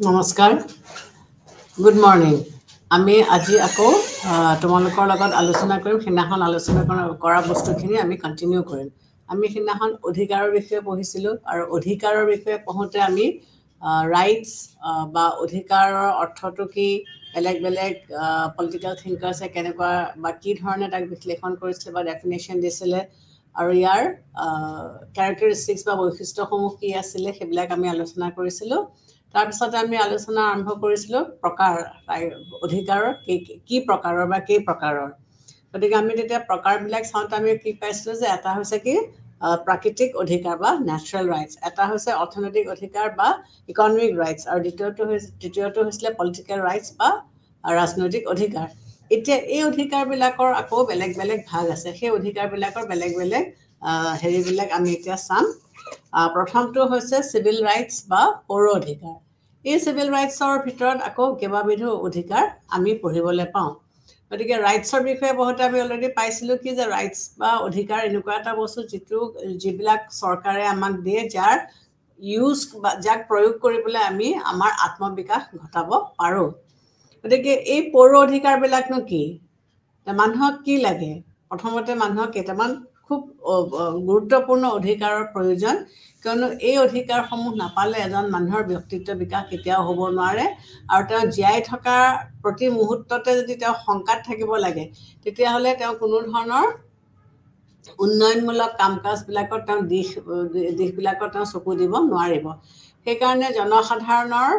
নমস্কাৰ, good morning. আমি আজি আকৌ তোমালোকৰ লগত আলোচনা কৰিম। সিদিনাখন আলোচনা কৰা বস্তুখিনি আমি কণ্টিনিউ কৰিম। আমি সিদিনাখন অধিকাৰৰ বিষয়ে পঢ়িছিলোঁ, আৰু অধিকাৰৰ বিষয়ে পঢ়োঁতে আমি ৰাইটছ বা অধিকাৰৰ অৰ্থটো কি, বেলেগ বেলেগ পলিটিকেল থিংকাৰ্ছে কেনেকুৱা বা কি ধৰণে তাক বিশ্লেষণ কৰিছিলে বা ডেফিনেশ্যন দিছিলে, আৰু ইয়াৰ কেৰেক্টাৰিষ্টিক্স বা বৈশিষ্ট্যসমূহ কি আছিলে, সেইবিলাক আমি আলোচনা কৰিছিলোঁ। তাৰপিছতে আমি আলোচনা আৰম্ভ কৰিছিলোঁ অধিকাৰৰ কি প্ৰকাৰৰ বা কেই প্ৰকাৰৰ। গতিকে আমি তেতিয়া প্ৰকাৰবিলাক চাওঁতে আমি কি পাইছিলোঁ যে এটা হৈছে কি প্ৰাকৃতিক অধিকাৰ বা নেচাৰেল ৰাইটছ, এটা হৈছে অৰ্থনৈতিক অধিকাৰ বা ইকনমিক ৰাইটছ, আৰু তৃতীয়টো হৈছিলে পলিটিকেল ৰাইটছ বা ৰাজনৈতিক অধিকাৰ। এতিয়া এই অধিকাৰবিলাকৰ আকৌ বেলেগ বেলেগ ভাগ আছে। সেই অধিকাৰবিলাকৰ বেলেগ বেলেগ হেৰিবিলাক আমি এতিয়া চাম। প্ৰথমটো হৈছে চিভিল ৰাইটছ বা পৌৰ অধিকাৰ। এই চিভিল ৰাইটছৰ ভিতৰত আকৌ কেইবাবিধো অধিকাৰ আমি পঢ়িবলৈ পাওঁ। গতিকে ৰাইটছৰ বিষয়ে পঢ়োঁতে আমি অলৰেডি পাইছিলোঁ কি যে ৰাইটছ বা অধিকাৰ এনেকুৱা এটা বস্তু যিবিলাক চৰকাৰে আমাক দিয়ে, যাক প্ৰয়োগ কৰিবলৈ আমি আমাৰ আত্মবিকাশ ঘটাব পাৰোঁ। গতিকে এই পৌৰ অধিকাৰবিলাকনো কি, মানুহক কি লাগে? প্ৰথমতে মানুহক কেইটামান খুব গুৰুত্বপূৰ্ণ অধিকাৰৰ প্ৰয়োজন, কিয়নো এই অধিকাৰসমূহ নাপালে এজন মানুহৰ ব্যক্তিত্ব বিকাশ কেতিয়াও হ'ব নোৱাৰে। আৰু তেওঁ জীয়াই থকাৰ প্ৰতি মুহূৰ্ততে যদি তেওঁ শংকাত থাকিব লাগে, তেতিয়াহ'লে তেওঁ কোনো ধৰণৰ উন্নয়নমূলক কাম কাজবিলাকত তেওঁ দিশবিলাকত তেওঁ চকু দিব নোৱাৰিব। সেইকাৰণে জনসাধাৰণৰ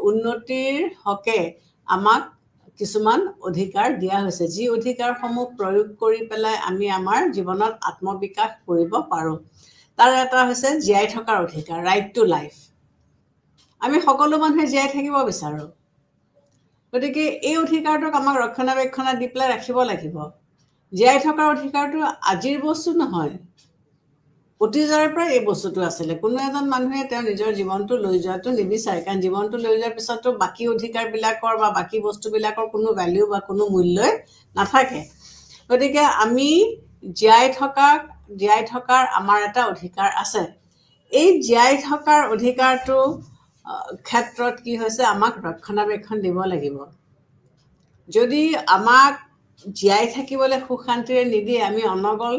উন্নতিৰ হকে আমাক কিছুমান অধিকাৰ দিয়া হৈছে, যি অধিকাৰসমূহ প্ৰয়োগ কৰি পেলাই আমি আমাৰ জীৱনত আত্মবিকাশ কৰিব পাৰোঁ। তাৰ এটা হৈছে জীয়াই থকাৰ অধিকাৰ, ৰাইট টু লাইফ। আমি সকলো মানুহে জীয়াই থাকিব বিচাৰোঁ। গতিকে এই অধিকাৰটোক আমাক ৰক্ষণাবেক্ষণ দি পেলাই ৰাখিব লাগিব। জীয়াই থকাৰ অধিকাৰটো আজিৰ বস্তু নহয়, অতীজৰে পৰা এই বস্তুটো আছিলে। কোনো এজন মানুহে তেওঁ নিজৰ জীৱনটো লৈ যোৱাটো নিবিচাৰে, কাৰণ জীৱনটো লৈ যোৱাৰ পিছতো বাকী অধিকাৰবিলাকৰ বা বাকী বস্তুবিলাকৰ কোনো ভেলিউ বা কোনো মূল্যই নাথাকে। গতিকে আমি জীয়াই থকাৰ আমাৰ এটা অধিকাৰ আছে। এই জীয়াই থকাৰ অধিকাৰটো ক্ষেত্ৰত কি হৈছে, আমাক ৰক্ষণাবেক্ষণ দিব লাগিব। যদি আমাক জীয়াই থাকিবলৈ সুখ শান্তিৰে নিদিয়ে, আমি অনগল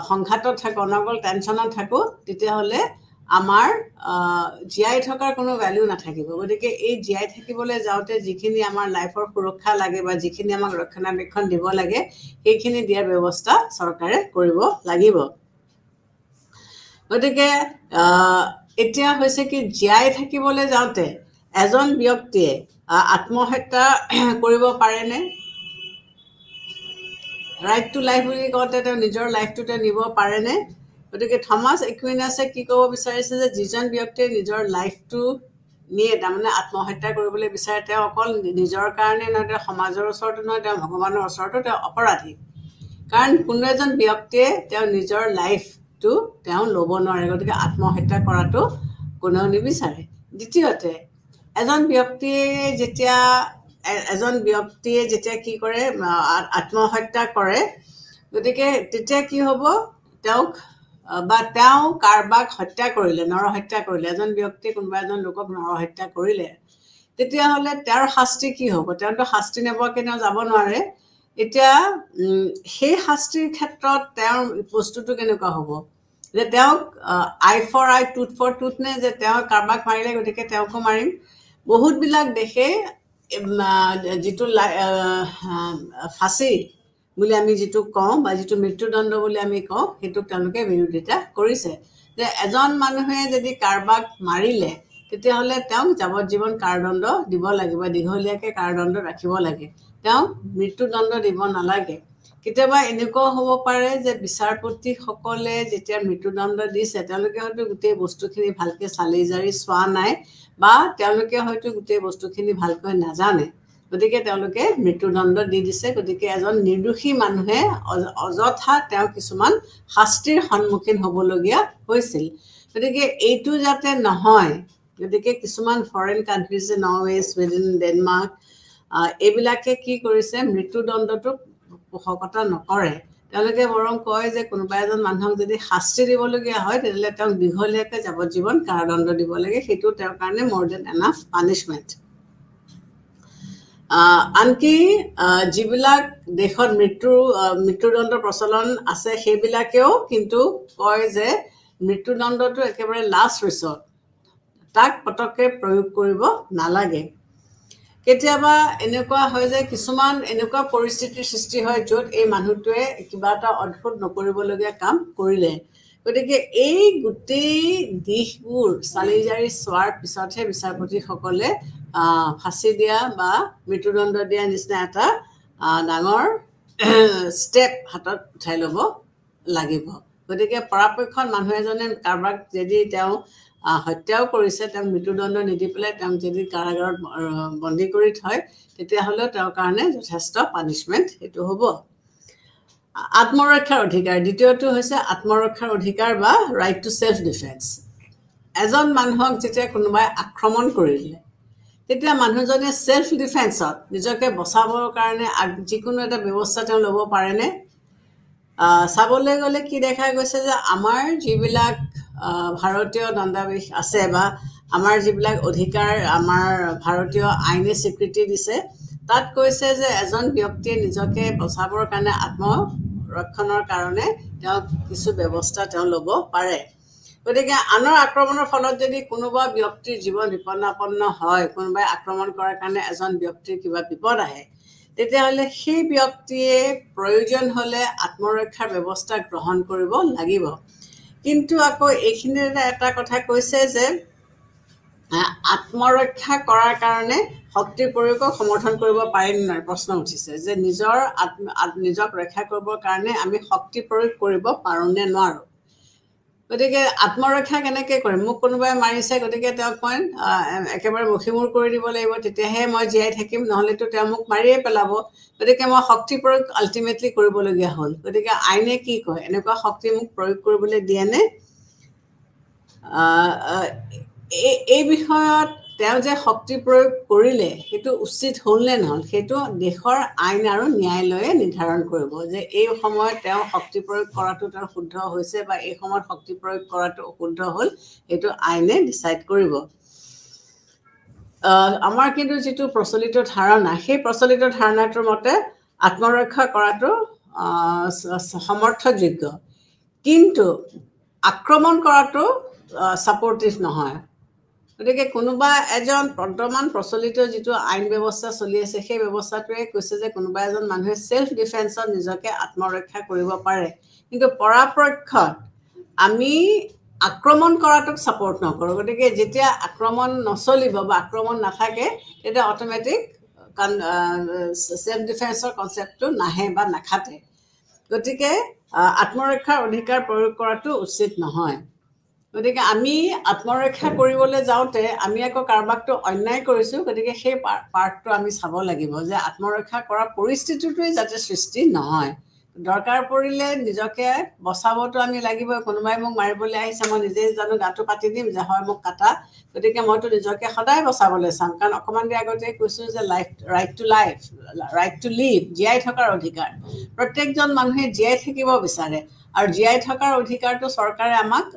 সংঘাতত থাকোঁ, অনগল টেনশ্যনত থাকোঁ, তেতিয়াহ'লে আমাৰ জীয়াই থকাৰ কোনো ভেলিউ নাথাকিব। গতিকে এই জীয়াই থাকিবলৈ যাওঁতে যিখিনি আমাৰ লাইফৰ সুৰক্ষা লাগে বা যিখিনি আমাক ৰক্ষণাবেক্ষণ দিব লাগে, সেইখিনি দিয়াৰ ব্যৱস্থা চৰকাৰে কৰিব লাগিব। গতিকে এতিয়া হৈছে কি, জীয়াই থাকিবলৈ যাওঁতে এজন ব্যক্তিয়ে আত্মহত্যা কৰিব পাৰেনে? ৰাইট টু লাইফ বুলি কওঁতে তেওঁ নিজৰ লাইফটোতে নিব পাৰেনে? গতিকে থমাছ একুইনাছে কি ক'ব বিচাৰিছে যে যিজন ব্যক্তিয়ে নিজৰ লাইফটো নিয়ে, তাৰমানে আত্মহত্যা কৰিবলৈ বিচাৰে, তেওঁ অকল নিজৰ কাৰণে নহয়, তেওঁ সমাজৰ ওচৰতো নহয়, তেওঁ ভগৱানৰ ওচৰতো তেওঁ অপৰাধী। কাৰণ কোনো এজন ব্যক্তিয়ে তেওঁ নিজৰ লাইফটো তেওঁ ল'ব নোৱাৰে। গতিকে আত্মহত্যা কৰাটো কোনেও নিবিচাৰে। দ্বিতীয়তে, এজন ব্যক্তিয়ে যেতিয়া কি কৰে, আত্মহত্যা কৰে, গতিকে তেতিয়া কি হ'ব, তেওঁ কাৰোবাক হত্যা কৰিলে, নৰহত্যা কৰিলে, এজন ব্যক্তিয়ে কোনোবা এজন লোকক নৰহত্যা কৰিলে, তেতিয়াহ'লে তেওঁৰ শাস্তি কি হ'ব? তেওঁতো শাস্তি নোপোৱাকৈ তেওঁ যাব নোৱাৰে। এতিয়া সেই শাস্তিৰ ক্ষেত্ৰত তেওঁৰ বস্তুটো কেনেকুৱা হ'ব, যে তেওঁক eye for eye, tooth for tooth নে, যে তেওঁ কাৰোবাক মাৰিলে গতিকে তেওঁকো মাৰিম? বহুতবিলাক দেশে যিটো ফাঁচি বুলি আমি যিটো কওঁ বা যিটো মৃত্যুদণ্ড বুলি আমি কওঁ, সেইটোক তেওঁলোকে বিৰোধিতা কৰিছে। যে এজন মানুহে যদি কাৰোবাক মাৰিলে, তেতিয়াহ'লে তেওঁক যাৱজ্জীৱন কাৰাদণ্ড দিব লাগে বা দীঘলীয়াকৈ কাৰাদণ্ড ৰাখিব লাগে, তেওঁক মৃত্যুদণ্ড দিব নালাগে। কেতিয়াবা এনেকুৱাও হ'ব পাৰে যে বিচাৰপতিসকলে যেতিয়া মৃত্যুদণ্ড দিছে, তেওঁলোকে হয়তো গোটেই বস্তুখিনি ভালকৈ চালি জাৰি চোৱা নাই, বা তেওঁলোকে হয়তো গোটেই বস্তুখিনি ভালকৈ নাজানে, গতিকে তেওঁলোকে মৃত্যুদণ্ড দি দিছে। গতিকে এজন নিৰ্দোষী মানুহে অযথা তেওঁ কিছুমান শাস্তিৰ সন্মুখীন হ'বলগীয়া হৈছিল। গতিকে এইটো যাতে নহয়, গতিকে কিছুমান foreign countries, Norway, Sweden, Denmark, এইবিলাকে কি কৰিছে, মৃত্যুদণ্ডটোক পোষকতা নকৰে। তেওঁলোকে বৰং কয় যে কোনোবা এজন মানুহক যদি শাস্তি দিবলগীয়া হয় তেতিয়াহ'লে তেওঁক দীঘলীয়াকৈ যাৱজ্জীৱন কাৰাদণ্ড দিব লাগে, সেইটো তেওঁৰ কাৰণে মোৰ দেন এনাফ পানিছমেণ্ট। আনকি যিবিলাক দেশত মৃত্যুদণ্ড প্ৰচলন আছে সেইবিলাকেও কিন্তু কয় যে মৃত্যুদণ্ডটো একেবাৰে লাষ্ট ৰিচৰ্ট, তাক পটককৈ প্ৰয়োগ কৰিব নালাগে। কেতিয়াবা এনেকুৱা হয় যে কিছুমান এনেকুৱা পৰিস্থিতিৰ সৃষ্টি হয় য'ত এই মানুহটোৱে কিবা এটা অদ্ভুত নকৰিবলগীয়া কাম কৰিলে, গতিকে এই গোটেই দিশবোৰ চালি জাৰি চোৱাৰ পিছতহে বিচাৰপতিসকলে ফাঁচি দিয়া বা মৃত্যুদণ্ড দিয়া নিচিনা এটা ডাঙৰ ষ্টেপ হাতত উঠাই ল'ব লাগিব। গতিকে পৰাপক্ষত মানুহ এজনে কাৰোবাক যদি তেওঁ হত্যাও কৰিছে, তেওঁক মৃত্যুদণ্ড নিদি পেলাই তেওঁক যদি কাৰাগাৰত বন্দী কৰি থয় তেতিয়াহ'লেও তেওঁৰ কাৰণে যথেষ্ট পানিছমেণ্ট সেইটো হ'ব। আত্মৰক্ষাৰ অধিকাৰ, দ্বিতীয়টো হৈছে আত্মৰক্ষাৰ অধিকাৰ বা ৰাইট টু ছেল্ফ ডিফেন্স। এজন মানুহক যেতিয়া কোনোবাই আক্ৰমণ কৰিলে তেতিয়া মানুহজনে ছেল্ফ ডিফেন্সত নিজকে বচাবৰ কাৰণে যিকোনো এটা ব্যৱস্থা তেওঁ ল'ব পাৰেনে? চাবলৈ গ'লে কি দেখা গৈছে যে আমাৰ যিবিলাক ভাৰতীয় দণ্ডাধীশ আছে বা আমাৰ যিবিলাক অধিকাৰ আমাৰ ভাৰতীয় আইনে স্বীকৃতি দিছে, তাত কৈছে যে এজন ব্যক্তিয়ে নিজকে বচাবৰ কাৰণে আত্মৰক্ষণৰ কাৰণে তেওঁ কিছু ব্যৱস্থা তেওঁ ল'ব পাৰে। গতিকে আনৰ আক্ৰমণৰ ফলত যদি কোনোবা ব্যক্তিৰ জীৱন বিপন্নাপন্ন হয়, কোনোবাই আক্ৰমণ কৰাৰ কাৰণে এজন ব্যক্তিৰ কিবা বিপদ আহে, তেতিয়াহ'লে সেই ব্যক্তিয়ে প্ৰয়োজন হ'লে আত্মৰক্ষাৰ ব্যৱস্থা গ্ৰহণ কৰিব লাগিব। কিন্তু আকৌ এইখিনিতে এটা কথা কৈছে যে আত্মৰক্ষা কৰাৰ কাৰণে শক্তিৰ প্ৰয়োগক সমৰ্থন কৰিব পাৰিম নাই, প্ৰশ্ন উঠিছে যে নিজক ৰক্ষা কৰিবৰ কাৰণে আমি শক্তি প্ৰয়োগ কৰিব পাৰোঁ নে নোৱাৰোঁ। গতিকে আত্মৰক্ষা কেনেকৈ কৰিম? মোক কোনোবাই মাৰিছে, গতিকে তেওঁক মই একেবাৰে মুখিমূৰ কৰি দিব লাগিব, তেতিয়াহে মই জীয়াই থাকিম, নহ'লেতো তেওঁ মোক মাৰিয়ে পেলাব। গতিকে মই শক্তি প্ৰয়োগ আল্টিমেটলি কৰিবলগীয়া হ'ল। গতিকে আইনে কি কয়, এনেকুৱা শক্তি মোক প্ৰয়োগ কৰিবলৈ দিয়েনে? এই বিষয়ত তেওঁ যে শক্তি প্ৰয়োগ কৰিলে সেইটো উচিত হ'ল নে নহ'ল, সেইটো দেশৰ আইন আৰু ন্যায়ালয়ে নিৰ্ধাৰণ কৰিব যে এই সময়ত তেওঁ শক্তি প্ৰয়োগ কৰাটো তেওঁৰ শুদ্ধ হৈছে বা এই সময়ত শক্তি প্ৰয়োগ কৰাটো অশুদ্ধ হ'ল, সেইটো আইনে ডিচাইড কৰিব। আমাৰ কিন্তু যিটো প্ৰচলিত ধাৰণা, সেই প্ৰচলিত ধাৰণাটোৰ মতে আত্মৰক্ষা কৰাটো সমৰ্থযোগ্য, কিন্তু আক্ৰমণ কৰাটো ছাপৰ্টিভ নহয়। গতিকে কোনোবা এজন বৰ্তমান প্ৰচলিত যিটো আইন ব্যৱস্থা চলি আছে সেই ব্যৱস্থাটোৱে কৈছে যে কোনোবা এজন মানুহে ছেল্ফ ডিফেন্সত নিজকে আত্মৰক্ষা কৰিব পাৰে, কিন্তু পৰাপক্ষত আমি আক্ৰমণ কৰাটোক ছাপৰ্ট নকৰোঁ। গতিকে যেতিয়া আক্ৰমণ নচলিব বা আক্ৰমণ নাথাকে তেতিয়া অট'মেটিক ছেল্ফ ডিফেন্সৰ কনচেপ্টটো নাহে বা নাখাটে। গতিকে আত্মৰক্ষাৰ অধিকাৰ প্ৰয়োগ কৰাটো উচিত নহয়। গতিকে আমি আত্মৰক্ষা কৰিবলৈ যাওঁতে আমি আকৌ কাৰোবাকটো অন্যায় কৰিছোঁ, গতিকে সেই পাৰ্টটো আমি চাব লাগিব যে আত্মৰক্ষা কৰাৰ পৰিস্থিতিটোৱেই যাতে সৃষ্টি নহয়। দৰকাৰ পৰিলে নিজকে বচাবতো আমি লাগিবই। কোনোবাই মোক মাৰিবলৈ আহিছে, মই নিজেই জানো গাটো পাতি দিম যে হয় মোক কাটা, গতিকে মইতো নিজকে সদায় বচাবলৈ চাম। কাৰণ অকণমান দেৰি আগতে কৈছোঁ যে ৰাইট টু লিভ, জীয়াই থকাৰ অধিকাৰ। প্ৰত্যেকজন মানুহে জীয়াই থাকিব বিচাৰে আৰু জীয়াই থকাৰ অধিকাৰটো চৰকাৰে আমাক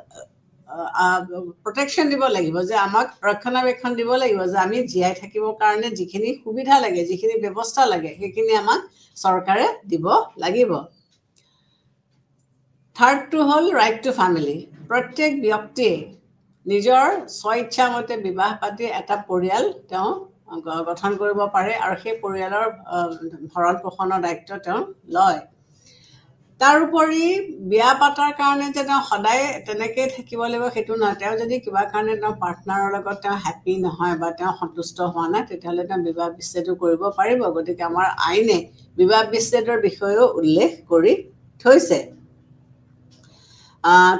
প্ৰটেকশ্যন দিব লাগিব, যে আমাক ৰক্ষণাবেক্ষণ দিব লাগিব যে আমি জীয়াই থাকিবৰ কাৰণে যিখিনি সুবিধা লাগে, যিখিনি ব্যৱস্থা লাগে সেইখিনি আমাক চৰকাৰে দিব লাগিব। থাৰ্ডটো হ'ল ৰাইট টু ফেমিলি। প্ৰত্যেক ব্যক্তিয়ে নিজৰ স্বইচ্ছামতে বিবাহ পাতি এটা পৰিয়াল তেওঁ গঠন কৰিব পাৰে আৰু সেই পৰিয়ালৰ ভৰণ পোষণৰ দায়িত্ব তেওঁ লয়। তাৰোপৰি বিয়া পাতাৰ কাৰণে যে তেওঁ সদায় তেনেকৈ থাকিব লাগিব সেইটো নহয়। তেওঁ যদি কিবা কাৰণে তেওঁ পাৰ্টনাৰৰ লগত তেওঁ হেপ্পী নহয় বা তেওঁ সন্তুষ্ট হোৱা নাই, তেতিয়াহ'লে তেওঁ বিবাহ বিচ্ছেদো কৰিব পাৰিব। গতিকে আমাৰ আইনে বিবাহ বিচ্ছেদৰ বিষয়েও উল্লেখ কৰি থৈছে।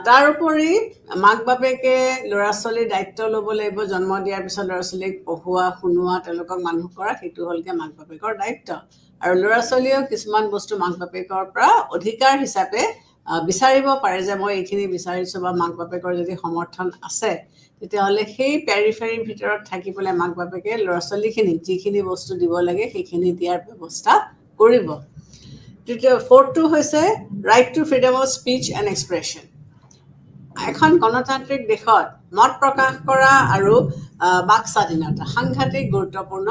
তাৰোপৰি মাক বাপেকে ল'ৰা ছোৱালীৰ দায়িত্ব ল'ব লাগিব। জন্ম দিয়াৰ পিছত ল'ৰা ছোৱালীক পঢ়োৱা শুনোৱা তেওঁলোকক মানুহ কৰা, সেইটো হ'লগৈ মাক বাপেকৰ দায়িত্ব। আৰু ল'ৰা ছোৱালীয়েও কিছুমান বস্তু মাক বাপেকৰ পৰা অধিকাৰ হিচাপে বিচাৰিব পাৰে যে মই এইখিনি বিচাৰিছোঁ, বা মাক বাপেকৰ যদি সমৰ্থন আছে তেতিয়াহ'লে সেই পেৰিফেৰীৰ ভিতৰত থাকি পেলাই মাক বাপেকে ল'ৰা ছোৱালীখিনিক যিখিনি বস্তু দিব লাগে সেইখিনি দিয়াৰ ব্যৱস্থা কৰিব। ফ'ৰ্থটো হৈছে right to freedom of speech and expression. এখন গণতান্ত্ৰিক দেশত মত প্ৰকাশ কৰা আৰু বাক স্বাধীনতা সাংঘাতিক গুৰুত্বপূৰ্ণ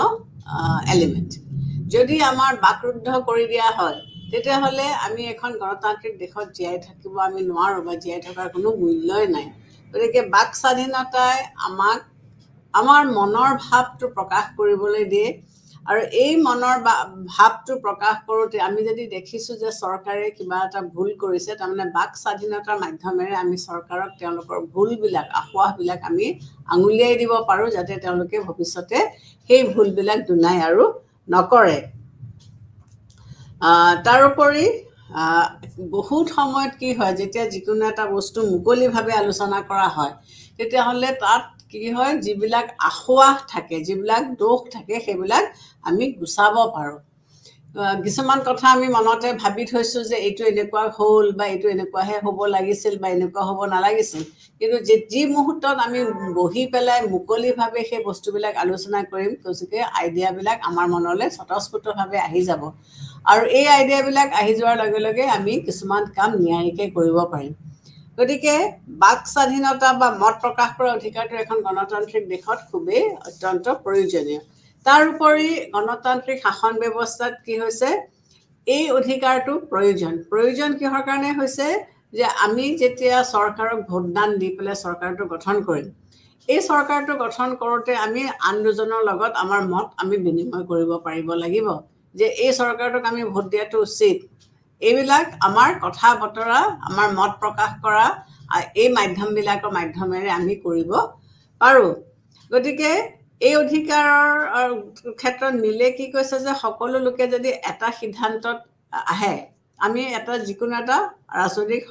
এলিমেণ্ট। যদি আমাৰ বাকৰুদ্ধ কৰি দিয়া হয় তেতিয়াহ'লে আমি এখন গণতান্ত্ৰিক দেশত জীয়াই থাকিব আমি নোৱাৰোঁ বা জীয়াই থকাৰ কোনো মূল্যই নাই। গতিকে বাক স্বাধীনতাই আমাক আমাৰ মনৰ ভাৱটো প্ৰকাশ কৰিবলৈ দিয়ে আৰু এই মনৰ ভাৱটো প্ৰকাশ কৰোঁতে আমি যদি দেখিছোঁ যে চৰকাৰে কিবা এটা ভুল কৰিছে, তাৰমানে বাক স্বাধীনতাৰ মাধ্যমেৰে আমি চৰকাৰক তেওঁলোকৰ ভুলবিলাক আঁসোৱাহবিলাক আমি আঙুলিয়াই দিব পাৰোঁ, যাতে তেওঁলোকে ভৱিষ্যতে সেই ভুলবিলাক দুনাই আৰু নকৰে। তাৰোপৰি বহুত সময়ত কি হয়, যেতিয়া যিকোনো এটা বস্তু মুকলিভাৱে আলোচনা কৰা হয় তেতিয়াহ'লে তাত কি হয়, যিবিলাক আঁসোৱাহ থাকে, যিবিলাক দোষ থাকে সেইবিলাক আমি গুচাব পাৰোঁ। কিছুমান কথা আমি মনতে ভাবি থৈছোঁ যে এইটো এনেকুৱা হ'ল বা এইটো এনেকুৱাহে হ'ব লাগিছিল বা এনেকুৱা হ'ব নালাগিছিল, কিন্তু যি মুহূৰ্তত আমি বহি পেলাই মুকলিভাৱে সেই বস্তুবিলাক আলোচনা কৰিম, গতিকে আইডিয়াবিলাক আমাৰ মনলৈ স্বতঃস্ফূৰ্তভাৱে আহি যাব আৰু এই আইডিয়াবিলাক আহি যোৱাৰ লগে লগে আমি কিছুমান কাম নিয়াৰিকৈ কৰিব পাৰিম। গতিকে বাক স্বাধীনতা বা মত প্ৰকাশ কৰা অধিকাৰটো এখন গণতান্ত্ৰিক দেশত খুবেই অত্যন্ত প্ৰয়োজনীয়। তাৰ উপৰি গণতান্ত্ৰিক শাসন ব্যৱস্থাত কি হৈছে, এই অধিকাৰটো প্ৰয়োজন কিহৰ কাৰণে হৈছে যে আমি যেতিয়া চৰকাৰক ভোটদান দি পেলাই চৰকাৰটো গঠন কৰিম, এই চৰকাৰটো গঠন কৰোঁতে আমি আন দুজনৰ লগত আমাৰ মত আমি বিনিময় কৰিব পাৰিব লাগিব যে এই চৰকাৰটোক আমি ভোট দিয়াটো উচিত। এইবিলাক আমাৰ কথা বতৰা, আমাৰ মত প্ৰকাশ কৰা এই মাধ্যমবিলাকৰ মাধ্যমেৰে আমি কৰিব পাৰোঁ। গতিকে এই অধিকাৰৰ ক্ষেত্ৰত মিলে কি কৈছে যে সকলো লোকে যদি এটা সিদ্ধান্তত আহে, আমি যিকোনো এটা ৰাজনৈতিক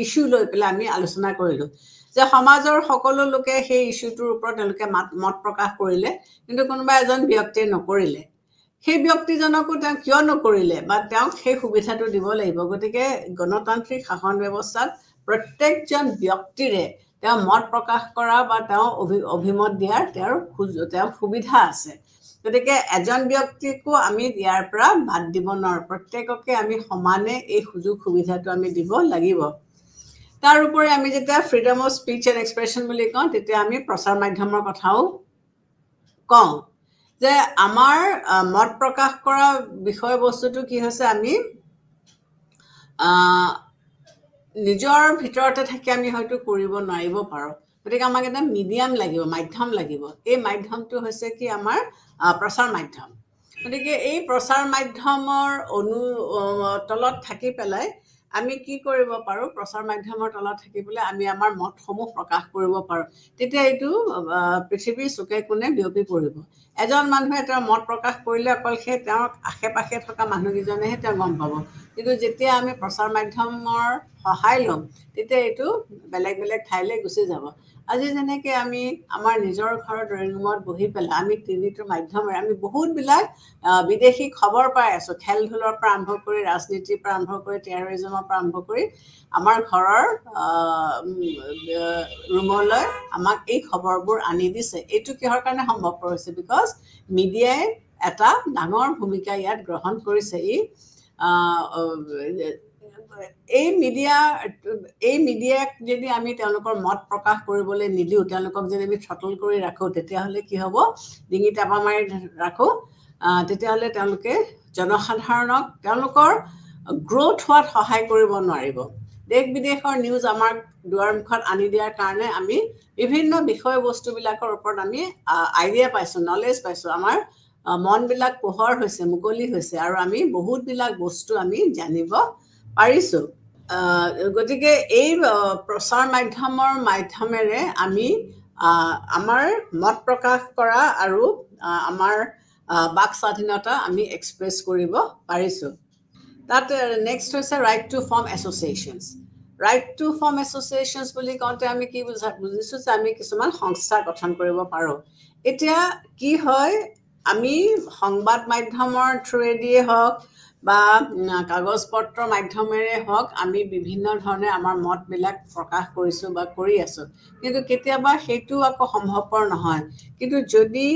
ইছ্যু লৈ পেলাই আমি আলোচনা কৰিলোঁ যে সমাজৰ সকলো লোকে সেই ইছ্যুটোৰ ওপৰত তেওঁলোকে মত প্ৰকাশ কৰিলে, কিন্তু কোনোবা এজন ব্যক্তিয়ে নকৰিলে, সেই ব্যক্তিজনকো তেওঁ কিয় নকৰিলে বা তেওঁক সেই সুবিধাটো দিব লাগিব। গতিকে গণতান্ত্ৰিক শাসন ব্যৱস্থাত প্ৰত্যেকজন ব্যক্তিৰে তেওঁ মত প্ৰকাশ কৰা বা তেওঁ অভিমত দিয়াৰ তেওঁৰ সুবিধা আছে। গতিকে এজন ব্যক্তিকো আমি ইয়াৰ পৰা বাদ দিব নোৱাৰোঁ, প্ৰত্যেককে আমি সমানে এই সুযোগ সুবিধাটো আমি দিব লাগিব। তাৰ উপৰি আমি যেতিয়া freedom of speech and expression বুলি কওঁ তেতিয়া আমি প্ৰচাৰ মাধ্যমৰ কথাও কওঁ যে আমাৰ মত প্ৰকাশ কৰা বিষয়বস্তুটো কি হৈছে, আমি নিজৰ ভিতৰতে থাকি আমি হয়তো কৰিব নোৱাৰিব পাৰোঁ। গতিকে আমাক এটা মিডিয়াম লাগিব, মাধ্যম লাগিব। এই মাধ্যমটো হৈছে কি আমাৰ প্ৰচাৰ মাধ্যম। গতিকে এই প্ৰচাৰ মাধ্যমৰ তলত থাকি পেলাই আমি কি কৰিব পাৰোঁ, প্ৰচাৰ মাধ্যমৰ তলত থাকি পেলাই আমি আমাৰ মতসমূহ প্ৰকাশ কৰিব পাৰোঁ। তেতিয়া এইটো পৃথিৱীৰ চুকে কোণে বিয়পি পৰিব। এজন মানুহে তেওঁৰ মত প্ৰকাশ কৰিলে অকল সেই তেওঁৰ আশে পাশে থকা মানুহকেইজনেহে তেওঁ গম পাব, কিন্তু যেতিয়া আমি প্ৰচাৰ মাধ্যমৰ সহায় ল'ম তেতিয়া এইটো বেলেগ বেলেগ ঠাইলৈ গুচি যাব। আজি যেনেকৈ আমি আমাৰ নিজৰ ঘৰৰ ড্ৰয়িং ৰুমত বহি পেলাই আমি টিভিটোৰ মাধ্যমেৰে আমি বহুতবিলাক বিদেশী খবৰ পাই আছোঁ, খেল ধূলৰ পৰা আৰম্ভ কৰি, ৰাজনীতিৰ পৰা আৰম্ভ কৰি, টেৰৰিজমৰ পৰা আৰম্ভ কৰি আমাৰ ঘৰৰ ৰুমলৈ আমাক এই খবৰবোৰ আনি দিছে। এইটো কিহৰ কাৰণে সম্ভৱপৰ হৈছে? বিকজ মিডিয়াই এটা ডাঙৰ ভূমিকা ইয়াত গ্ৰহণ কৰিছে। এই মিডিয়াক যদি আমি তেওঁলোকৰ মত প্ৰকাশ কৰিবলৈ নিদিওঁ, তেওঁলোকক যদি আমি থ্ৰটল কৰি ৰাখোঁ, তেতিয়াহ'লে কি হ'ব, ডিঙি টাপা মাৰি ৰাখোঁ, তেতিয়াহ'লে তেওঁলোকে জনসাধাৰণক তেওঁলোকৰ গ্ৰ'থ হোৱাত সহায় কৰিব নোৱাৰিব। দেশ বিদেশৰ নিউজ আমাক দুৱাৰমুখত আনি দিয়াৰ কাৰণে আমি বিভিন্ন বিষয়বস্তুবিলাকৰ ওপৰত আমি আইডিয়া পাইছোঁ, নলেজ পাইছোঁ, আমাৰ মনবিলাক পোহৰ হৈছে, মুকলি হৈছে আৰু আমি বহুতবিলাক বস্তু আমি জানিব পাৰিছোঁ। গতিকে এই প্ৰচাৰ মাধ্যমেৰে আমি আমাৰ মত প্ৰকাশ কৰা আৰু আমাৰ বাক স্বাধীনতা আমি এক্সপ্ৰেছ কৰিব পাৰিছোঁ। তাত নেক্সট হৈছে right to form associations. Right to form associations বুলি কওঁতে আমি কি বুজিছোঁ যে আমি কিছুমান সংস্থা গঠন কৰিব পাৰোঁ। এতিয়া কি হয়, আমি সংবাদ মাধ্যমৰ থ্ৰুৱেদিয়ে হওক বা কাগজ পত্ৰৰ মাধ্যমেৰে হওক আমি বিভিন্ন ধৰণে আমাৰ মতবিলাক প্ৰকাশ কৰিছোঁ বা কৰি আছোঁ, কিন্তু কেতিয়াবা সেইটো আকৌ সম্ভৱপৰ নহয়। কিন্তু যদি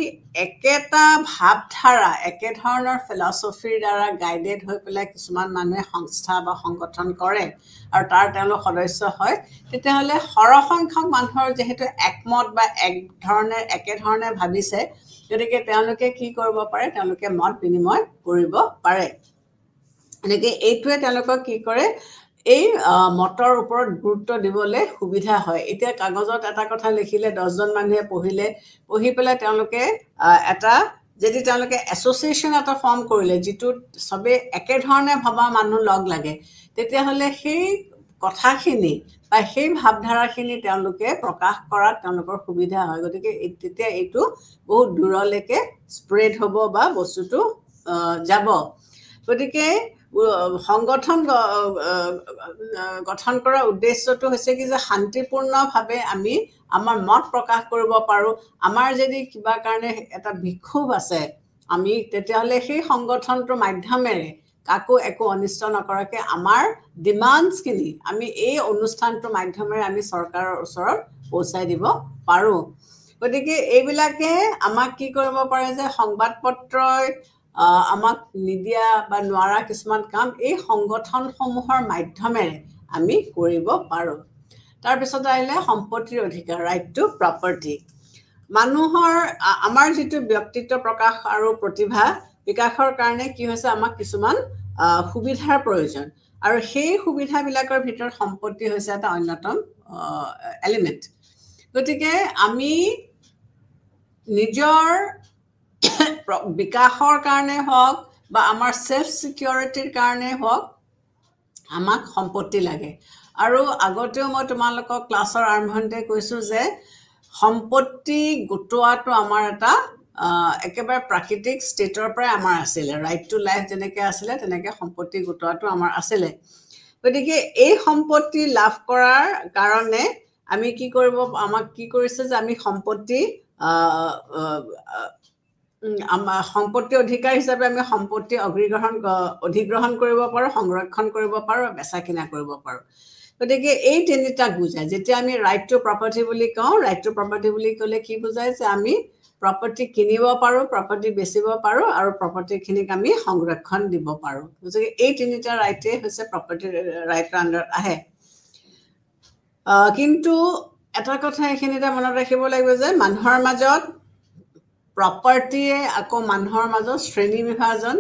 একেটা ভাৱধাৰা একেধৰণৰ ফিলচফিৰ দ্বাৰা গাইডেড হৈ পেলাই কিছুমান মানুহে সংস্থা বা সংগঠন কৰে আৰু তাৰ তেওঁলোক সদস্য হয়, তেতিয়াহ'লে সৰহসংখ্যক মানুহৰ যিহেতু একমত বা একেধৰণে ভাবিছে, গতিকে তেওঁলোকে কি কৰিব পাৰে, তেওঁলোকে মত বিনিময় কৰিব পাৰে। এনেকৈ এইটোৱে তেওঁলোকক কি কৰে, এই মতৰ ওপৰত গুৰুত্ব দিবলৈ সুবিধা হয়। এতিয়া কাগজত এটা কথা লিখিলে 10জন মানুহে পঢ়ি পেলাই তেওঁলোকে যদি তেওঁলোকে এছ'চিয়েশ্যন এটা ফৰ্ম কৰিলে যিটোত চবেই একেধৰণে ভবা মানুহ লগ লাগে, তেতিয়াহ'লে সেই কথাখিনি বা সেই ভাৱধাৰাখিনি তেওঁলোকে প্ৰকাশ কৰাত তেওঁলোকৰ সুবিধা হয়। গতিকে তেতিয়া এইটো বহুত দূৰলৈকে স্প্ৰেড হ'ব বা বস্তুটো যাব। গতিকে সংগঠন গঠন কৰাৰ উদ্দেশ্যটো হৈছে কি যে শান্তিপূৰ্ণভাৱে আমি আমাৰ মত প্ৰকাশ কৰিব পাৰোঁ। আমাৰ যদি কিবা কাৰণে এটা বিক্ষোভ আছে, আমি তেতিয়াহ'লে সেই সংগঠনটোৰ মাধ্যমেৰে কাকো একো অনিষ্ট নকৰাকৈ আমাৰ ডিমাণ্ডছখিনি আমি এই অনুষ্ঠানটোৰ মাধ্যমেৰে আমি চৰকাৰৰ ওচৰত পहुচাই দিব পাৰোঁ। গতিকে এইবিলাকে আমাক কি কৰিব পাৰে যে সংবাদ পত্ৰই আমাক নিদিয়া বা নোৱাৰা কিছুমান কাম এই সংগঠনসমূহৰ মাধ্যমেৰে আমি কৰিব পাৰোঁ। তাৰপিছত আহিলে সম্পত্তিৰ অধিকাৰ, ৰাইট টু প্ৰপাৰ্টি। আমাৰ যিটো ব্যক্তিত্ব প্ৰকাশ আৰু প্ৰতিভা বিকাশৰ কাৰণে কি হৈছে, আমাক কিছুমান সুবিধাৰ প্ৰয়োজন, আৰু সেই সুবিধাবিলাকৰ ভিতৰত সম্পত্তি হৈছে এটা অন্যতম এলিমেণ্ট। গতিকে আমি নিজৰ বিকাশৰ কাৰণে হওক বা আমাৰ ছেল্ফ ছিকিউৰিটিৰ কাৰণে হওক আমাক সম্পত্তি লাগে। আৰু আগতেও মই তোমালোকক ক্লাছৰ আৰম্ভণিতে কৈছোঁ যে সম্পত্তি গোটোৱাটো আমাৰ এটা একেবাৰে প্ৰাকৃতিক ষ্টেটৰ পৰাই আমাৰ আছিলে। ৰাইট টু লাইফ যেনেকৈ আছিলে তেনেকৈ সম্পত্তি গোটোৱাটো আমাৰ আছিলে। গতিকে এই সম্পত্তি লাভ কৰাৰ কাৰণে আমাক কি কৰিছে যে আমি সম্পত্তি অধিকাৰ হিচাপে আমি সম্পত্তি অধিগ্ৰহণ কৰিব পাৰোঁ, সংৰক্ষণ কৰিব পাৰোঁ, বেচা কিনা কৰিব পাৰোঁ। গতিকে এই তিনিটাক বুজায়। যেতিয়া আমি ৰাইট টু প্ৰপাৰ্টি বুলি কওঁ, ৰাইট টু প্ৰপাৰ্টি বুলি ক'লে কি বুজায় যে আমি প্ৰপাৰ্টি কিনিব পাৰোঁ, প্ৰপাৰ্টি বেচিব পাৰোঁ, আৰু প্ৰপাৰ্টিখিনিক আমি সংৰক্ষণ দিব পাৰোঁ। গতিকে এই তিনিটা ৰাইটেই হৈছে প্ৰপাৰ্টি ৰাইটৰ আণ্ডাৰত আহে। কিন্তু এটা কথা এইখিনিতে মনত ৰাখিব লাগিব যে মানুহৰ মাজত প্ৰপাৰ্টিয়ে আকৌ মানুহৰ মাজত শ্ৰেণী বিভাজন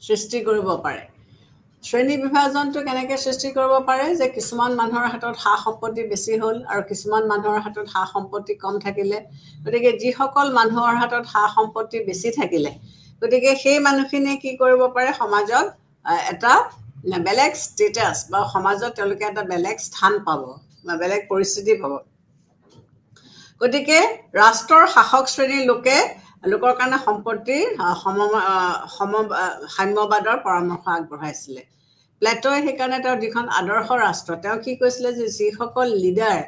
সৃষ্টি কৰিব পাৰে। শ্ৰেণী বিভাজনটো কেনেকৈ সৃষ্টি কৰিব পাৰে যে কিছুমান মানুহৰ হাতত সা সম্পত্তি বেছি হ'ল আৰু কিছুমান মানুহৰ হাতত সা সম্পত্তি কম থাকিলে। গতিকে যিসকল মানুহৰ হাতত সা সম্পত্তি বেছি থাকিলে, গতিকে সেই মানুহখিনিয়ে কি কৰিব পাৰে, সমাজত এটা বেলেগ ষ্টেটাছ বা সমাজত তেওঁলোকে এটা বেলেগ স্থান পাব বা বেলেগ পৰিস্থিতি পাব। গতিকে ৰাষ্ট্ৰৰ শাসক শ্ৰেণীৰ লোকৰ কাৰণে সম্পত্তিৰ সাম্যবাদৰ পৰামৰ্শ আগবঢ়াইছিলে। প্লেট'ই সেইকাৰণে তেওঁৰ যিখন আদৰ্শ ৰাষ্ট্ৰ, তেওঁ কি কৈছিলে যে যিসকল লিডাৰ,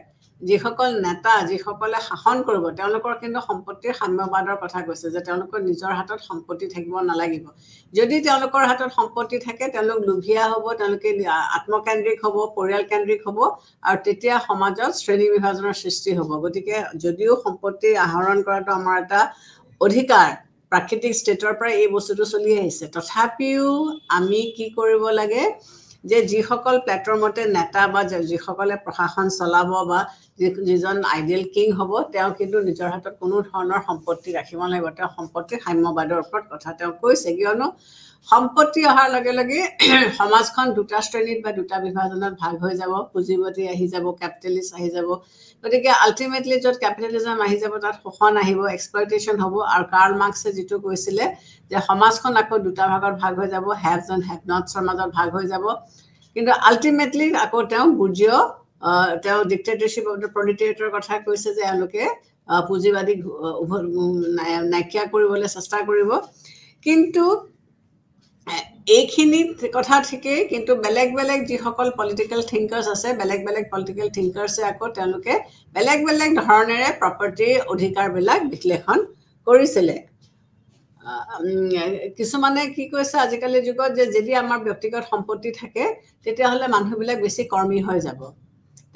যিসকল নেতা, যিসকলে শাসন কৰিব, তেওঁলোকৰ কিন্তু সম্পত্তিৰ সাম্যবাদৰ কথা কৈছে, যে তেওঁলোকৰ নিজৰ হাতত সম্পত্তি থাকিব নালাগিব। যদি তেওঁলোকৰ হাতত সম্পত্তি থাকে, তেওঁলোক লোভীয়া হ'ব, তেওঁলোকে আত্মকেন্দ্ৰিক হ'ব, পৰিয়ালকেন্দ্ৰিক হ'ব, আৰু তেতিয়া সমাজত শ্ৰেণী বিভাজনৰ সৃষ্টি হ'ব। গতিকে যদিও সম্পত্তি আহৰণ কৰাটো আমাৰ এটা অধিকাৰ, প্ৰাকৃতিক ষ্টেটৰ পৰা এই বস্তুটো চলি আহিছে, তথাপিও আমি কি কৰিব লাগে যে যিসকল প্লেটৰ মতে নেতা বা যিসকলে প্ৰশাসন চলাব বা যিজন আইডিয়েল কিং হ'ব, তেওঁ কিন্তু নিজৰ হাতত কোনো ধৰণৰ সম্পত্তি ৰাখিব লাগিব। তেওঁ সম্পত্তিৰ সাম্যবাদৰ ওপৰত কথা তেওঁ কৈছে, কিয়নো সম্পত্তি অহাৰ লগে লগে সমাজখন দুটা শ্ৰেণীত বা দুটা বিভাজনত ভাগ হৈ যাব। পুঁজিপতি আহি যাব, কেপিটেলিষ্ট আহি যাব। গতিকে আল্টিমেটলি য'ত কেপিটেলিজম আহি যাব, তাত শোষণ আহিব, এক্সপ্লইটেশ্যন হ'ব। আৰু কাৰ্ল মাৰ্ক্সে যিটো কৈছিলে যে সমাজখন আকৌ দুটা ভাগত ভাগ হৈ যাব, হেভছ এণ্ড হেভ নটছৰ মাজত ভাগ হৈ যাব। কিন্তু আল্টিমেটলি আকৌ তেওঁ ডিক্টেটৰশ্বিপ অফ দ্য প্ৰলিটেৰিয়েটৰ কথা কৈছে যে এওঁলোকে পুঁজিবাদীক নাইকিয়া কৰিবলৈ চেষ্টা কৰিব। কিন্তু এইখিনি কথা ঠিকেই, কিন্তু বেলেগ বেলেগ যিসকল পলিটিকেল থিংকাৰ্ছ আছে, বেলেগ বেলেগ পলিটিকেল থিংকাৰ্ছে আকৌ তেওঁলোকে বেলেগ বেলেগ ধৰণেৰে প্ৰপাৰ্টিৰ অধিকাৰবিলাক বিশ্লেষণ কৰিছিলে। কিছুমানে কি কৈছে আজিকালি যুগত যে যদি আমাৰ ব্যক্তিগত সম্পত্তি থাকে তেতিয়াহ'লে মানুহবিলাক বেছি কৰ্মী হৈ যাব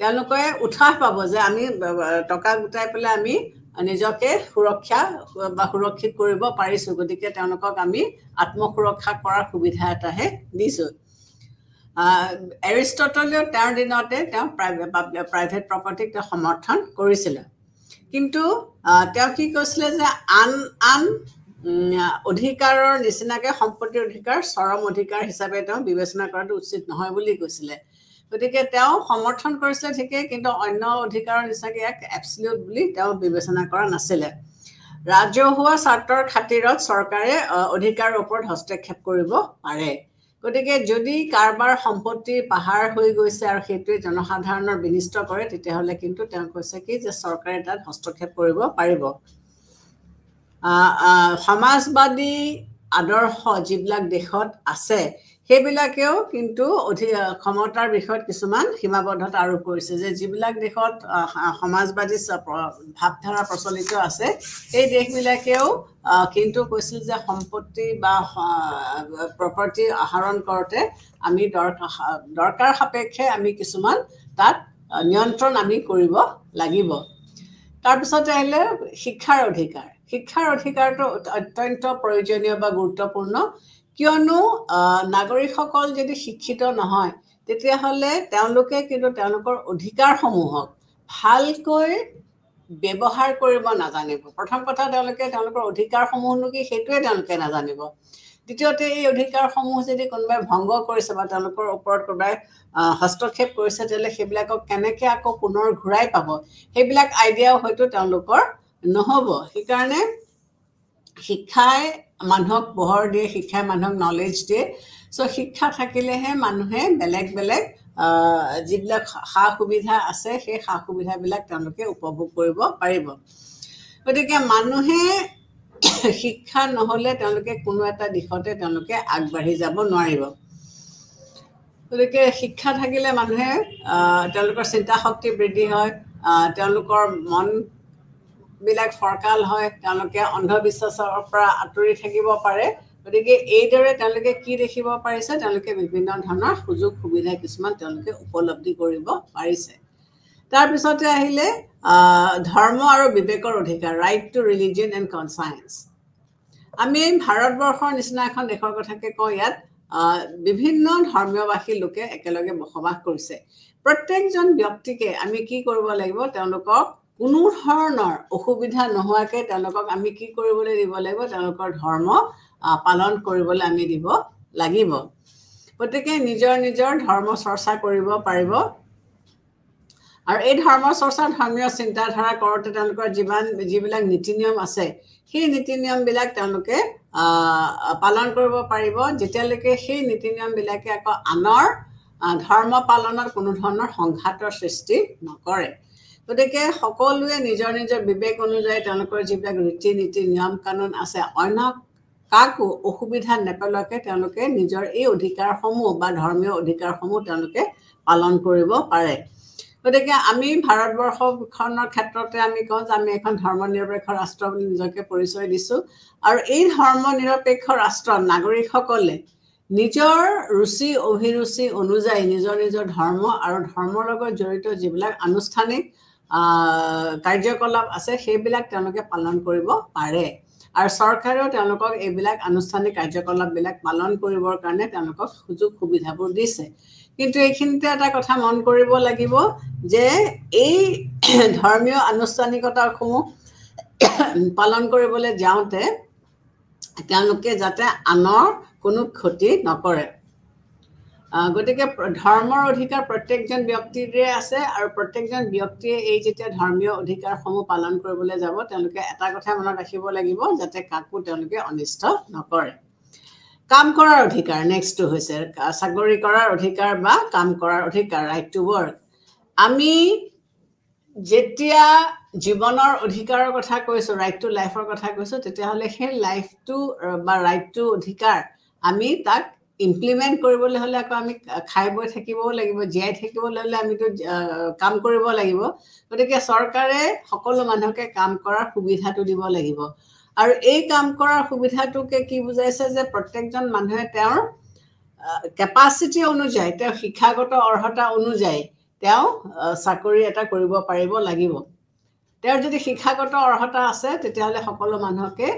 তেওঁলোকে উৎসাহ পাব যে আমি টকা গোটাই পেলাই আমি নিজকে সুৰক্ষা বা সুৰক্ষিত কৰিব পাৰিছোঁ গতিকে তেওঁলোকক আমি আত্মসুৰক্ষা কৰাৰ সুবিধা এটাহে দিছোঁ এৰিষ্টটলেও তেওঁৰ দিনতে তেওঁ প্ৰাইভেট প্ৰপাৰ্টিক তেওঁ সমৰ্থন কৰিছিলে কিন্তু তেওঁ কি কৈছিলে যে আন আন অধিকাৰৰ নিচিনাকৈ সম্পত্তিৰ অধিকাৰ চৰম অধিকাৰ হিচাপে তেওঁ বিবেচনা কৰাটো উচিত নহয় বুলি কৈছিলে গতিকে তেওঁ সমৰ্থন কৰিছিলে ঠিকেই কিন্তু অন্য অধিকাৰৰ নিচিনাকৈ ইয়াক এবছলিউট বুলি তেওঁ বিবেচনা কৰা নাছিলে ৰাজহুৱা স্বাৰ্থৰ খাতিৰত চৰকাৰে অধিকাৰৰ ওপৰত হস্তক্ষেপ কৰিব পাৰে গতিকে যদি কাৰোবাৰ সম্পত্তি পাহাৰ হৈ গৈছে আৰু সেইটোৱে জনসাধাৰণৰ বিনিষ্ট কৰে তেতিয়াহ'লে কিন্তু তেওঁ কৈছে কি যে চৰকাৰে তাত হস্তক্ষেপ কৰিব পাৰিব সমাজবাদী আদৰ্শ যিবিলাক দেশত আছে সেইবিলাকেও কিন্তু ক্ষমতাৰ বিষয়ত কিছুমান সীমাবদ্ধতা আৰোপ কৰিছে যে যিবিলাক দেশত সমাজবাদী ভাৱধাৰা প্ৰচলিত আছে সেই দেশবিলাকেও কিন্তু কৈছিল যে সম্পত্তি বা প্ৰপাৰ্টি আহৰণ কৰোঁতে আমি দৰকাৰ সাপেক্ষে আমি কিছুমান তাত নিয়ন্ত্ৰণ আমি কৰিব লাগিব তাৰপিছতে আহিলে শিক্ষাৰ অধিকাৰটো অত্যন্ত প্ৰয়োজনীয় বা গুৰুত্বপূৰ্ণ কিয়নো নাগৰিকসকল যদি শিক্ষিত নহয় তেতিয়াহ'লে তেওঁলোকে কিন্তু তেওঁলোকৰ অধিকাৰসমূহক ভালকৈ ব্যৱহাৰ কৰিব নাজানিব প্ৰথম কথা তেওঁলোকৰ অধিকাৰসমূহনো কি সেইটোৱে তেওঁলোকে নাজানিব দ্বিতীয়তে এই অধিকাৰসমূহ যদি কোনোবাই ভংগ কৰিছে বা তেওঁলোকৰ ওপৰত কোনোবাই হস্তক্ষেপ কৰিছে তেতিয়াহ'লে সেইবিলাকক কেনেকৈ আকৌ পুনৰ ঘূৰাই পাব সেইবিলাক আইডিয়াও হয়তো তেওঁলোকৰ নহ'ব সেইকাৰণে শিক্ষাই মানুহক পোহৰ দিয়ে শিক্ষাই মানুহক নলেজ দিয়ে চ' শিক্ষা থাকিলেহে মানুহে বেলেগ যিবিলাক সা সুবিধা আছে সেই সা সুবিধাবিলাক তেওঁলোকে উপভোগ কৰিব পাৰিব গতিকে মানুহে শিক্ষা নহ'লে তেওঁলোকে কোনো এটা দিশতে তেওঁলোকে আগবাঢ়ি যাব নোৱাৰিব গতিকে শিক্ষা থাকিলে মানুহে তেওঁলোকৰ চিন্তা শক্তি বৃদ্ধি হয় তেওঁলোকৰ মনবিলাক ফৰকাল হয় তেওঁলোকে অন্ধবিশ্বাসৰ পৰা আঁতৰি থাকিব পাৰে গতিকে এইদৰে তেওঁলোকে কি দেখিব পাৰিছে তেওঁলোকে বিভিন্ন ধৰণৰ সুযোগ সুবিধা কিছুমান তেওঁলোকে উপলব্ধি কৰিব পাৰিছে তাৰপিছতে আহিলে ধৰ্ম আৰু বিবেকৰ অধিকাৰ ৰাইট টু ৰিলিজিয়ন এণ্ড কনচায়েন্স আমি ভাৰতবৰ্ষৰ নিচিনা এখন দেশৰ কথাকে কওঁ ইয়াত বিভিন্ন ধৰ্মীয়বাসী লোকে একেলগে বসবাস কৰিছে প্ৰত্যেকজন ব্যক্তিকে আমি কি কৰিব লাগিব তেওঁলোকক কোনো ধৰণৰ অসুবিধা নোহোৱাকৈ তেওঁলোকক আমি কি কৰিবলৈ দিব লাগিব তেওঁলোকৰ ধৰ্ম পালন কৰিবলৈ আমি দিব লাগিব গতিকে নিজৰ ধৰ্ম চৰ্চা কৰিব পাৰিব আৰু এই ধৰ্ম চৰ্চা ধৰ্মীয় চিন্তাধাৰা কৰোঁতে তেওঁলোকৰ যিবিলাক নীতি নিয়ম আছে সেই নীতি নিয়মবিলাক তেওঁলোকে পালন কৰিব পাৰিব যেতিয়ালৈকে সেই নীতি নিয়মবিলাকে আকৌ আনৰ ধৰ্ম পালনত কোনো ধৰণৰ সংঘাতৰ সৃষ্টি নকৰে গতিকে সকলোৱে নিজৰ বিবেক অনুযায়ী তেওঁলোকৰ যিবিলাক ৰীতি নীতি নিয়ম কানুন আছে অন্য কাকো অসুবিধা নেপেলোৱাকৈ তেওঁলোকে নিজৰ এই অধিকাৰসমূহ বা ধৰ্মীয় অধিকাৰসমূহ তেওঁলোকে পালন কৰিব পাৰে গতিকে আমি ভাৰতবৰ্ষখনৰ ক্ষেত্ৰতে আমি কওঁ যে আমি এখন ধৰ্ম নিৰপেক্ষ ৰাষ্ট্ৰ বুলি নিজকে পৰিচয় দিছোঁ আৰু এই ধৰ্ম নিৰপেক্ষ ৰাষ্ট্ৰত নাগৰিকসকলে নিজৰ ৰুচি অভিৰুচি অনুযায়ী নিজৰ ধৰ্ম আৰু ধৰ্মৰ লগত জড়িত যিবিলাক আনুষ্ঠানিক কাৰ্যকলাপ আছে সেইবিলাক তেওঁলোকে পালন কৰিব পাৰে আৰু চৰকাৰেও তেওঁলোকক এইবিলাক আনুষ্ঠানিক কাৰ্যকলাপবিলাক পালন কৰিবৰ কাৰণে তেওঁলোকক সুযোগ সুবিধাবোৰ দিছে কিন্তু এইখিনিতে এটা কথা মন কৰিব লাগিব যে এই ধৰ্মীয় আনুষ্ঠানিকতাসমূহ পালন কৰিবলৈ যাওঁতে তেওঁলোকে যাতে আনৰ কোনো ক্ষতি নকৰে গতিকে ধৰ্মৰ অধিকাৰ প্ৰত্যেকজন ব্যক্তিৰে আছে আৰু প্ৰত্যেকজন ব্যক্তিয়ে এই যেতিয়া ধৰ্মীয় অধিকাৰসমূহ পালন কৰিবলৈ যাব তেওঁলোকে এটা কথা মনত ৰাখিব লাগিব যাতে কাকো তেওঁলোকে অনিষ্ট নকৰে কাম কৰাৰ অধিকাৰ নেক্সটটো হৈছে চাকৰি কৰাৰ অধিকাৰ বা কাম কৰাৰ অধিকাৰ ৰাইট টু ৱৰ্ক আমি যেতিয়া জীৱনৰ অধিকাৰৰ কথা কৈছোঁ ৰাইট টু লাইফৰ কথা কৈছোঁ তেতিয়াহ'লে সেই লাইফটো বা ৰাইট টু অধিকাৰ আমি তাক ইমপ্লিমেণ্ট কৰিবলৈ হ'লে আকৌ আমি খাই বৈ থাকিবও লাগিব জীয়াই থাকিবলৈ হ'লে আমিতো কাম কৰিব লাগিব গতিকে চৰকাৰে সকলো মানুহকে কাম কৰাৰ সুবিধাটো দিব লাগিব আৰু এই কাম কৰাৰ সুবিধাটোকে কি বুজাইছে যে প্ৰত্যেকজন মানুহে তেওঁৰ কেপাচিটি অনুযায়ী তেওঁৰ শিক্ষাগত অৰ্হতা অনুযায়ী তেওঁ চাকৰি এটা কৰিব পাৰিব লাগিব তেওঁৰ যদি শিক্ষাগত অৰ্হতা আছে তেতিয়াহ'লে সকলো মানুহকে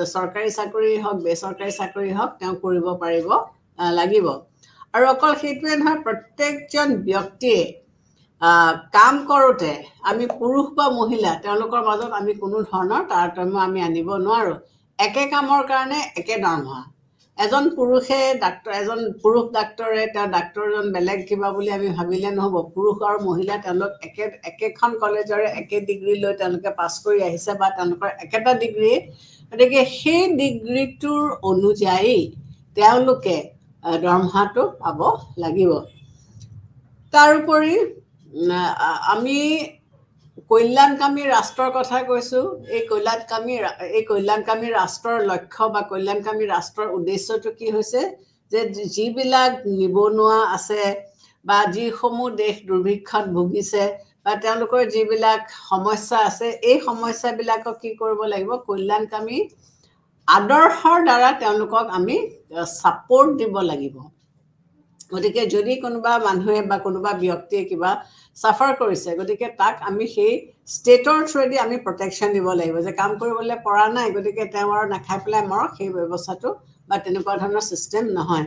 চৰকাৰী চাকৰি হওক বেচৰকাৰী চাকৰি হওক তেওঁ কৰিব পাৰিব লাগিব আৰু অকল সেইটোৱে নহয় প্ৰত্যেকজন ব্যক্তিয়ে কাম কৰোঁতে আমি পুৰুষ বা মহিলা তেওঁলোকৰ মাজত আমি কোনো ধৰণৰ তাৰতম্য আমি আনিব নোৱাৰোঁ একে কামৰ কাৰণে একে দৰমহা এজন পুৰুষে এজন পুৰুষ ডাক্তৰে তেওঁ ডাক্তৰজন বেলেগ কিবা বুলি আমি ভাবিলে নহ'ব পুৰুষ আৰু মহিলা তেওঁলোক একেখন কলেজৰে একে ডিগ্ৰী লৈ তেওঁলোকে পাছ কৰি আহিছে বা তেওঁলোকৰ একেটা ডিগ্ৰী গতিকে সেই ডিগ্ৰীটোৰ অনুযায়ী তেওঁলোকে দৰমহাটো পাব লাগিব তাৰোপৰি আমি কল্যাণকামী ৰাষ্ট্ৰৰ কথা কৈছোঁ এই কল্যাণকামী ৰাষ্ট্ৰৰ লক্ষ্য বা কল্যাণকামী ৰাষ্ট্ৰৰ উদ্দেশ্যটো কি হৈছে যে যিবিলাক নিবনুৱা আছে বা যিসমূহ দেশ দুৰ্ভিক্ষত ভুগিছে বা তেওঁলোকৰ যিবিলাক সমস্যা আছে এই সমস্যাবিলাকক কি কৰিব লাগিব কল্যাণকামী আদৰ্শৰ দ্বাৰা তেওঁলোকক আমি ছাপোৰ্ট দিব লাগিব গতিকে যদি কোনোবা মানুহে বা কোনোবা ব্যক্তিয়ে কিবা সাফাৰ কৰিছে গতিকে তাক আমি সেই ষ্টেটৰ থ্ৰুৱেদি আমি প্ৰটেকশ্যন দিব লাগিব যে কাম কৰিবলৈ পৰা নাই গতিকে তেওঁ আৰু নাখাই পেলাই মৰক সেই ব্যৱস্থাটো বা তেনেকুৱা ধৰণৰ ছিষ্টেম নহয়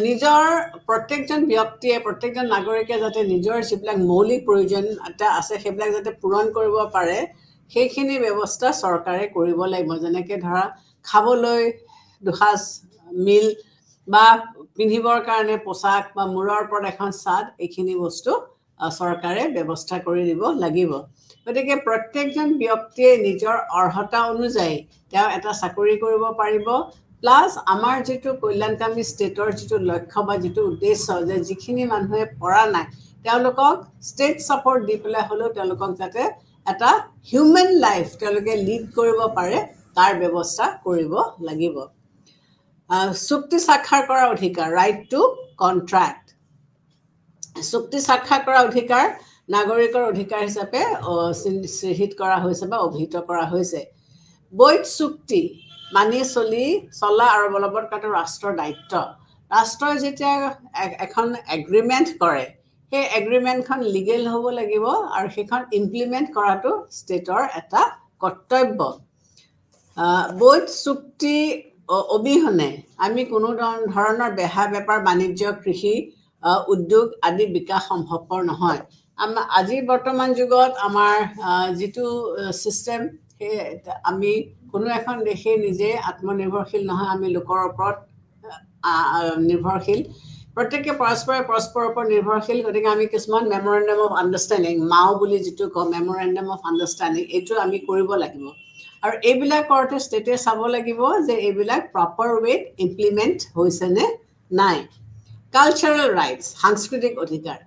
নিজৰ প্ৰত্যেকজন ব্যক্তিয়ে প্ৰত্যেকজন নাগৰিকে যাতে নিজৰ যিবিলাক মৌলিক প্ৰয়োজনীয়তা আছে সেইবিলাক যাতে পূৰণ কৰিব পাৰে সেইখিনি ব্যৱস্থা চৰকাৰে কৰিব লাগিব যেনেকৈ ধৰা খাবলৈ দুসাঁজ মিল বা পিন্ধিবৰ কাৰণে পোছাক বা মূৰৰ ওপৰত এখন চাদ এইখিনি বস্তু চৰকাৰে ব্যৱস্থা কৰি দিব লাগিব গতিকে প্ৰত্যেকজন ব্যক্তিয়ে নিজৰ অৰ্হতা অনুযায়ী তেওঁ এটা চাকৰি কৰিব পাৰিব প্লাছ আমাৰ যিটো কল্যাণকামী ষ্টেটৰ যিটো লক্ষ্য বা যিটো উদ্দেশ্য যে যিখিনি মানুহে পৰা নাই তেওঁলোকক ষ্টেট ছাপোৰ্ট দি পেলাই হ'লেও তেওঁলোকক যাতে এটা হিউমেন লাইফ তেওঁলোকে লিড কৰিব পাৰে তাৰ ব্যৱস্থা কৰিব লাগিব চুক্তি স্বাক্ষৰ কৰা অধিকাৰ ৰাইট টু কণ্ট্ৰেক্ট চুক্তি স্বাক্ষৰ কৰা অধিকাৰ নাগৰিকৰ অধিকাৰ হিচাপে চিহ্নিত কৰা হৈছে বা অভিহিত কৰা হৈছে বৈধ চুক্তি মানি চলা আৰু বলবৎ কৰাটো ৰাষ্ট্ৰৰ দায়িত্ব ৰাষ্ট্ৰই যেতিয়া এখন এগ্ৰিমেণ্ট কৰে সেই এগ্ৰিমেণ্টখন লিগেল হ'ব লাগিব আৰু সেইখন ইমপ্লিমেণ্ট কৰাটো ষ্টেটৰ এটা কৰ্তব্য বৈধ চুক্তি অবিহনে আমি কোনো ধৰণৰ বেপাৰ বাণিজ্য কৃষি উদ্যোগ আদি বিকাশ সম্ভৱপৰ নহয় আজি বৰ্তমান যুগত আমাৰ যিটো ছিষ্টেম সেই আমি কোনো এখন দেশে নিজে আত্মনিৰ্ভৰশীল নহয় আমি লোকৰ ওপৰত নিৰ্ভৰশীল প্ৰত্যেকে পৰস্পৰৰ ওপৰত নিৰ্ভৰশীল গতিকে আমি কিছুমান মেমৰেণ্ডাম অফ আণ্ডাৰষ্টেণ্ডিং মাও বুলি যিটো কওঁ মেমৰেণ্ডাম অফ আণ্ডাৰষ্টেণ্ডিং এইটো আমি কৰিব লাগিব আৰু এইবিলাক কৰোঁতে ষ্টেটে চাব লাগিব যে এইবিলাক প্ৰপাৰ ৱেত ইমপ্লিমেণ্ট হৈছেনে নাই কালচাৰেল ৰাইটছ সাংস্কৃতিক অধিকাৰ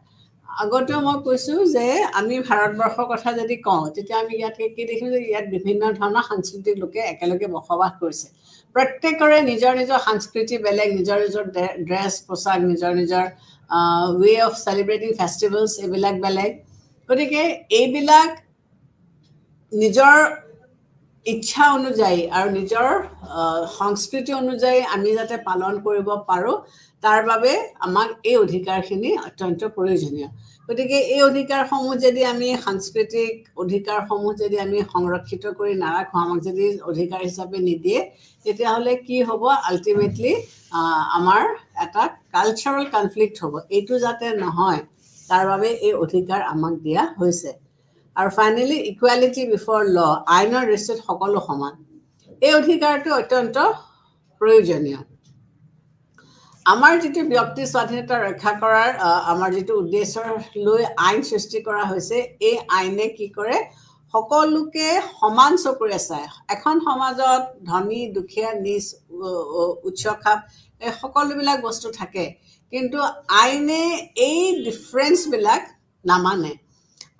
আগতেও মই কৈছোঁ যে আমি ভাৰতবৰ্ষৰ কথা যদি কওঁ তেতিয়া আমি ইয়াত কি দেখিছোঁ যে ইয়াত বিভিন্ন ধৰণৰ সাংস্কৃতিক লোকে একেলগে বসবাস কৰিছে প্ৰত্যেকৰে নিজৰ নিজৰ সংস্কৃতি বেলেগ নিজৰ নিজৰ ড্ৰেছ পোছাক নিজৰ নিজৰ ৱে অফ চেলিব্ৰেটিং ফেষ্টিভেলছ এইবিলাক বেলেগ গতিকে এইবিলাক নিজৰ ইচ্ছা অনুযায়ী আৰু নিজৰ সংস্কৃতি অনুযায়ী আমি যাতে পালন কৰিব পাৰোঁ তাৰ বাবে আমাক এই অধিকাৰখিনি অত্যন্ত প্ৰয়োজনীয় গতিকে এই অধিকাৰসমূহ যদি আমি সাংস্কৃতিক অধিকাৰসমূহ যদি আমি সংৰক্ষিত কৰি নাৰাখোঁ আমাক যদি অধিকাৰ হিচাপে নিদিয়ে তেতিয়াহ'লে কি হ'ব আল্টিমেটলি আমাৰ এটা কালচাৰেল কনফ্লিক্ট হ'ব এইটো যাতে নহয় তাৰ বাবে এই অধিকাৰ আমাক দিয়া হৈছে আৰু ফাইনেলি ইকুৱেলিটি বিফৰ ল আইনৰ দৃষ্টিত সকলো সমান এই অধিকাৰটো অত্যন্ত প্ৰয়োজনীয় আমাৰ যিটো ব্যক্তি স্বাধীনতা ৰক্ষা কৰাৰ আমাৰ যিটো উদ্দেশ্য লৈ আইন সৃষ্টি কৰা হৈছে এই আইনে কি কৰে সকলোকে সমান চকুৰে চায় এখন সমাজত ধনী দুখীয়া নিজ উচ্চ খাপ এই সকলোবিলাক বস্তু থাকে কিন্তু আইনে এই ডিফাৰেঞ্চবিলাক নামানে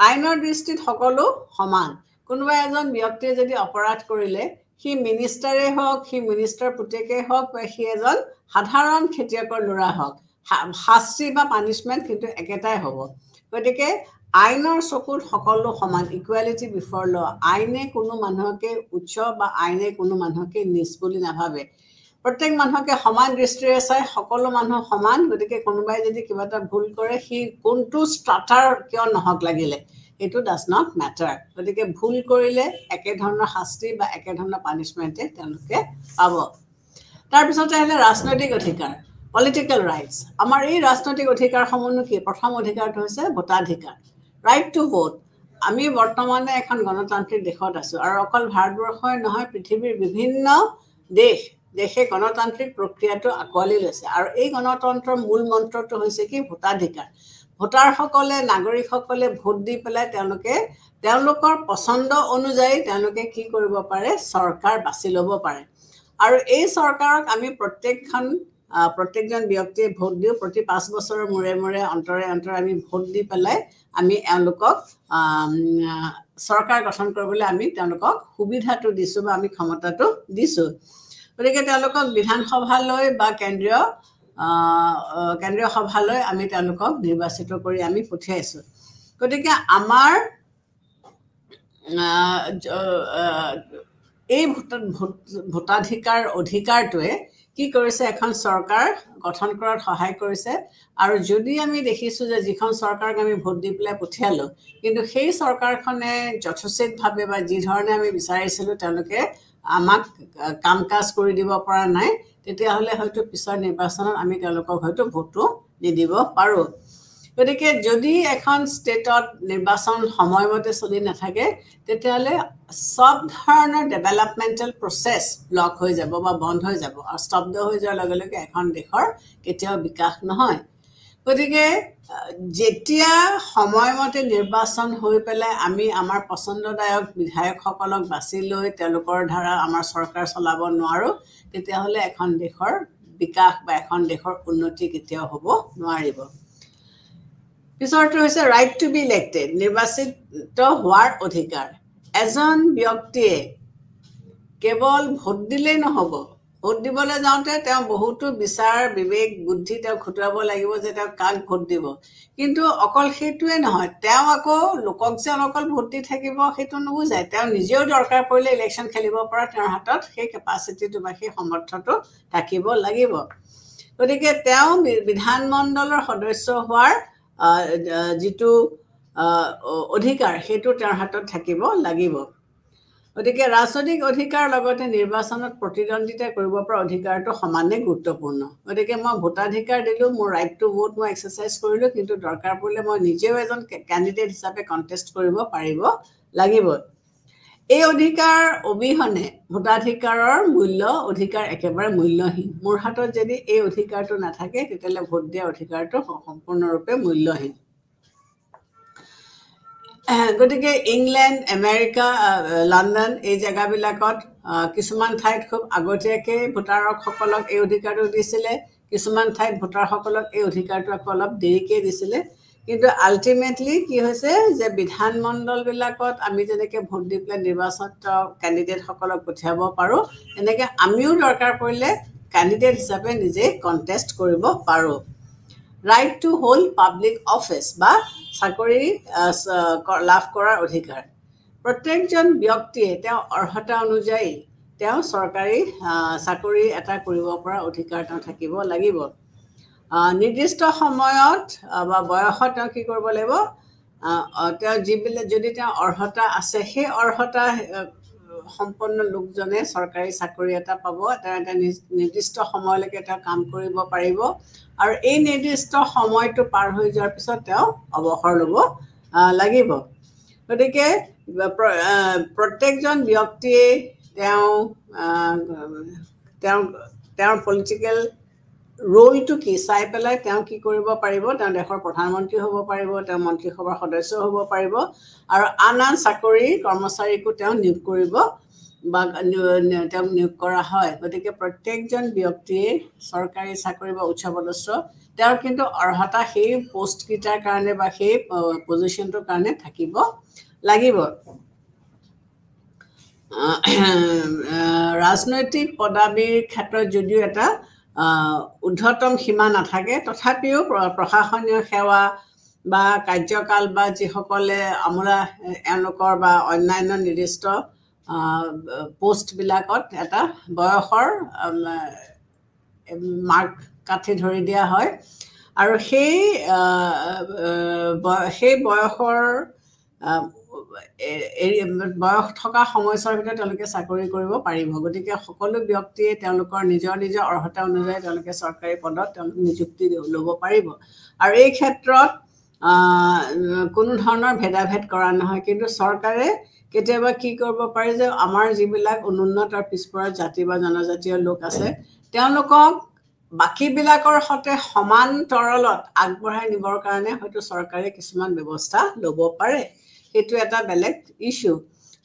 আইনৰ দৃষ্টিত সকলো সমান কোনোবা এজন ব্যক্তিয়ে যদি অপৰাধ কৰিলে সি মিনিষ্টাৰে হওক সি মিনিষ্টাৰ পুতেকে হওক বা সি এজন সাধাৰণ খেতিয়কৰ ল'ৰা হওক শাস্তি বা পানিছমেণ্ট কিন্তু একেটাই হ'ব গতিকে আইনৰ চকুত সকলো সমান, ইকুৱেলিটি বিফৰ ল। আইনে কোনো মানুহকে উচ্চ বা আইনে কোনো মানুহকে নিচ বুলি নাভাবে। প্ৰত্যেক মানুহকে সমান দৃষ্টিৰে চাই, সকলো মানুহ সমান। গতিকে কোনোবাই যদি কিবা এটা ভুল কৰে, সি কোনটো ষ্ট্ৰাটাৰ কিয় নহওক লাগিলে, এইটো ডাজ নট মেটাৰ। গতিকে ভুল কৰিলে একেধৰণৰ শাস্তি বা একেধৰণৰ পানিছমেণ্টে তেওঁলোকে পাব। তাৰপিছতে আহিলে ৰাজনৈতিক অধিকাৰ, পলিটিকেল ৰাইটছ। আমাৰ এই ৰাজনৈতিক অধিকাৰসমূহনো কি? প্ৰথম অধিকাৰটো হৈছে ভোটাধিকাৰ, ৰাইট টু ভোট। আমি বৰ্তমানে এখন গণতান্ত্ৰিক দেশত আছোঁ, আৰু অকল ভাৰতবৰ্ষই নহয়, পৃথিৱীৰ বিভিন্ন দেশে গণতান্ত্ৰিক প্ৰক্ৰিয়াটো আঁকোৱালি লৈছে। আৰু এই গণতন্ত্ৰৰ মূল মন্ত্ৰটো হৈছে কি? ভোটাধিকাৰ। ভোটাৰসকলে, নাগৰিকসকলে ভোট দি পেলাই তেওঁলোকৰ পচন্দ অনুযায়ী তেওঁলোকে কি কৰিব পাৰে? চৰকাৰ বাছি ল'ব পাৰে। আৰু এই চৰকাৰক আমি প্ৰত্যেকজন ব্যক্তিয়ে ভোট দিওঁ। প্ৰতি 5 বছৰৰ মূৰে মূৰে অন্তৰে আমি ভোট দি পেলাই আমি এওঁলোকক চৰকাৰ গঠন কৰিবলৈ আমি তেওঁলোকক সুবিধাটো দিছোঁ বা আমি ক্ষমতাটো দিছোঁ। গতিকে তেওঁলোকক বিধানসভালৈ বা কেন্দ্ৰীয় সভালৈ আমি তেওঁলোকক নিৰ্বাচিত কৰি আমি পঠিয়াইছোঁ। গতিকে আমাৰ এই ভোটাধিকাৰটোৱে কি কৰিছে? এখন চৰকাৰ গঠন কৰাত সহায় কৰিছে। আৰু যদি আমি দেখিছোঁ যে যিখন চৰকাৰক আমি ভোট দি পেলাই পঠিয়ালোঁ, কিন্তু সেই চৰকাৰখনে যথোচিতভাৱে বা যি ধৰণে আমি বিচাৰিছিলোঁ তেওঁলোকে আমাক কাম কাজ কৰি দিব পৰা নাই, তেতিয়াহ'লে হয়তো পিছৰ নিৰ্বাচনত আমি তেওঁলোকক হয়তো ভোটো নিদিব পাৰোঁ। গতিকে যদি এখন ষ্টেটত নিৰ্বাচন সময়মতে চলি নাথাকে, তেতিয়াহ'লে সব ধৰণৰ ডেভেলপমেণ্টেল প্ৰচেছ ব্লক হৈ যাব বা বন্ধ হৈ যাব। আৰু স্তব্ধ হৈ যোৱাৰ লগে লগে এখন দেশৰ কেতিয়াও বিকাশ নহয়। গতিকে যেতিয়া সময়মতে নিৰ্বাচন হৈ পেলাই আমি আমাৰ পচন্দদায়ক বিধায়কসকলক বাছি লৈ তেওঁলোকৰ দ্বাৰা আমাৰ চৰকাৰ চলাব নোৱাৰোঁ, তেতিয়াহ'লে এখন দেশৰ বিকাশ বা এখন দেশৰ উন্নতি কেতিয়াও হ'ব নোৱাৰিব। পিছৰটো হৈছে ৰাইট টু বি ইলেক্টেড, নিৰ্বাচিত হোৱাৰ অধিকাৰ। এজন ব্যক্তিয়ে কেৱল ভোট দিলেই নহ'ব। ভোট দিবলৈ যাওঁতে তেওঁ বহুতো বিচাৰ বিবেক বুদ্ধি তেওঁ খটুৱাব লাগিব যে তেওঁ কাক ভোট দিব। কিন্তু অকল সেইটোৱে নহয়, তেওঁ আকৌ লোকক যে অকল ভোট দি থাকিব সেইটো নুবুজায়। তেওঁ নিজেও দৰকাৰ পৰিলে ইলেকশ্যন খেলিব পৰা তেওঁৰ হাতত সেই কেপাচিটিটো বা সেই সামৰ্থ্যটো থাকিব লাগিব। গতিকে তেওঁ বিধানমণ্ডলৰ সদস্য হোৱাৰ যিটো অধিকাৰ, সেইটো তেওঁৰ হাতত থাকিব লাগিব। গতিকে ৰাজনৈতিক অধিকাৰ লগতে নিৰ্বাচনত প্ৰতিদ্বন্দ্বিতা কৰিব পৰা অধিকাৰটো সমানে গুৰুত্বপূৰ্ণ। গতিকে মই ভোটাধিকাৰ দিলোঁ, মোৰ ৰাইট টু ভোট মই এক্সাৰচাইজ কৰিলোঁ, কিন্তু দৰকাৰ পৰিলে মই নিজেও এজন কেণ্ডিডেট হিচাপে কণ্টেষ্ট কৰিব পাৰিব লাগিব। এই অধিকাৰ অবিহনে ভোটাধিকাৰৰ অধিকাৰ একেবাৰে মূল্যহীন। মোৰ হাতত যদি এই অধিকাৰটো নাথাকে, তেতিয়াহ'লে ভোট দিয়া অধিকাৰটো সম্পূৰ্ণৰূপে মূল্যহীন। গতিকে ইংলেণ্ড, আমেৰিকা, লণ্ডন এই জেগাবিলাকত কিছুমান ঠাইত খুব আগতীয়াকৈ ভোটাৰসকলক এই অধিকাৰটো দিছিলে, কিছুমান ঠাইত ভোটাৰসকলক এই অধিকাৰটো আকৌ অলপ দেৰিকৈ দিছিলে। কিন্তু আল্টিমেটলি কি হৈছে যে বিধানমণ্ডলবিলাকত আমি যেনেকৈ ভোট দি পেলাই নিৰ্বাচিত কেণ্ডিডেটসকলক পঠিয়াব পাৰোঁ, তেনেকৈ আমিও দৰকাৰ পৰিলে কেণ্ডিডেট হিচাপে নিজে কণ্টেষ্ট কৰিব পাৰোঁ। Right to hold public office বা চাকৰি লাভ কৰাৰ অধিকাৰ। প্ৰত্যেকজন ব্যক্তিয়ে তেওঁ অৰ্হতা অনুযায়ী তেওঁ চৰকাৰী চাকৰি এটা কৰিব পৰা অধিকাৰ তেওঁ থাকিব লাগিব। নিৰ্দিষ্ট সময়ত বা বয়সত তেওঁ কি কৰিব লাগিব? তেওঁ যদি তেওঁ অৰ্হতা আছে, সেই অৰ্হতা সম্পন্ন লোকজনে চৰকাৰী চাকৰি এটা পাব। তেওঁ এটা নিৰ্দিষ্ট সময়লৈকে তেওঁ কাম কৰিব পাৰিব, আৰু এই নিৰ্দিষ্ট সময়টো পাৰ হৈ যোৱাৰ পিছত তেওঁ অৱসৰ ল'ব লাগিব। গতিকে প্ৰত্যেকজন ব্যক্তিয়ে তেওঁৰ পলিটিকেল ৰোলটো কি চাই পেলাই তেওঁ কি কৰিব পাৰিব? তেওঁ দেশৰ প্ৰধানমন্ত্ৰী হ'ব পাৰিব, তেওঁ মন্ত্ৰীসভাৰ সদস্য হ'ব পাৰিব, আৰু আন চাকৰি কৰ্মচাৰীকো তেওঁ নিয়োগ কৰিব বা তেওঁক নিয়োগ কৰা হয়। গতিকে প্ৰত্যেকজন ব্যক্তিয়ে চৰকাৰী চাকৰি বা উচ্চপদস্থ তেওঁৰ কিন্তু অৰ্হতা সেই পষ্টকেইটাৰ কাৰণে বা সেই পজিশ্যনটোৰ কাৰণে থাকিব লাগিব। ৰাজনৈতিক পদবীৰ ক্ষেত্ৰত যদিও এটা ঊৰ্ধ্বতম সীমা নাথাকে, তথাপিও প্ৰশাসনীয় সেৱা বা কাৰ্যকাল বা যিসকলে আমোলা এওঁলোকৰ বা অন্যান্য নিৰ্দিষ্ট পোষ্টবিলাকত এটা বয়সৰ মাৰ্ক কাঠি ধৰি দিয়া হয় আৰু সেই বয়সৰ বয়স থকা সময়ছোৱাৰ ভিতৰত তেওঁলোকে চাকৰি কৰিব পাৰিব গতিকে সকলো ব্যক্তিয়ে তেওঁলোকৰ নিজৰ নিজৰ অৰ্হতা অনুযায়ী তেওঁলোকে চৰকাৰী পদত তেওঁলোকে নিযুক্তি ল'ব পাৰিব আৰু এই ক্ষেত্ৰত কোনো ধৰণৰ ভেদাভেদ কৰা নহয় কিন্তু চৰকাৰে কেতিয়াবা কি কৰিব পাৰে যে আমাৰ যিবিলাক অনুন্নত আৰু পিছপৰা জাতি বা জনজাতীয় লোক আছে তেওঁলোকক বাকীবিলাকৰ সৈতে সমান্তৰলত আগবঢ়াই নিবৰ কাৰণে হয়তো চৰকাৰে কিছুমান ব্যৱস্থা ল'ব পাৰে সেইটো এটা বেলেগ ইস্যু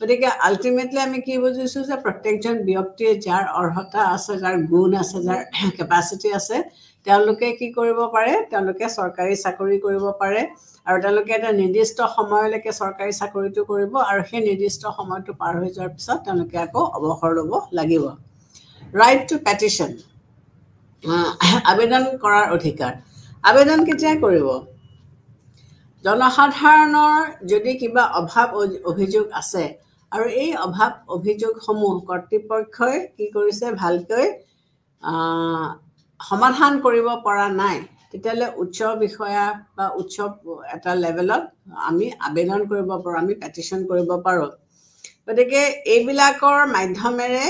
গতিকে আল্টিমেটলি আমি কি বুজিছোঁ যে প্ৰত্যেকজন ব্যক্তিয়ে যাৰ অৰ্হতা আছে যাৰ গুণ আছে যাৰ কেপাচিটি আছে তেওঁলোকে কি কৰিব পাৰে তেওঁলোকে চৰকাৰী চাকৰি কৰিব পাৰে আৰু তেওঁলোকে এটা নিৰ্দিষ্ট সময়লৈকে চৰকাৰী চাকৰিটো কৰিব আৰু সেই নিৰ্দিষ্ট সময়টো পাৰ হৈ যোৱাৰ পিছত তেওঁলোকে আকৌ অৱসৰ ল'ব লাগিব ৰাইট টু পেটিশ্যন আবেদন কৰাৰ অধিকাৰ আবেদন কেতিয়া কৰিব জনসাধাৰণৰ যদি কিবা অভাৱ অভিযোগ আছে আৰু এই অভাৱ অভিযোগসমূহ কৰ্তৃপক্ষই কি কৰিছে ভালকৈ সমাধান কৰিব পৰা নাই তেতিয়াহ'লে উচ্চ বিষয়া বা উচ্চ এটা লেভেলত আমি আবেদন কৰিব পাৰোঁ আমি পেটিশ্যন কৰিব পাৰোঁ গতিকে এইবিলাকৰ মাধ্যমেৰে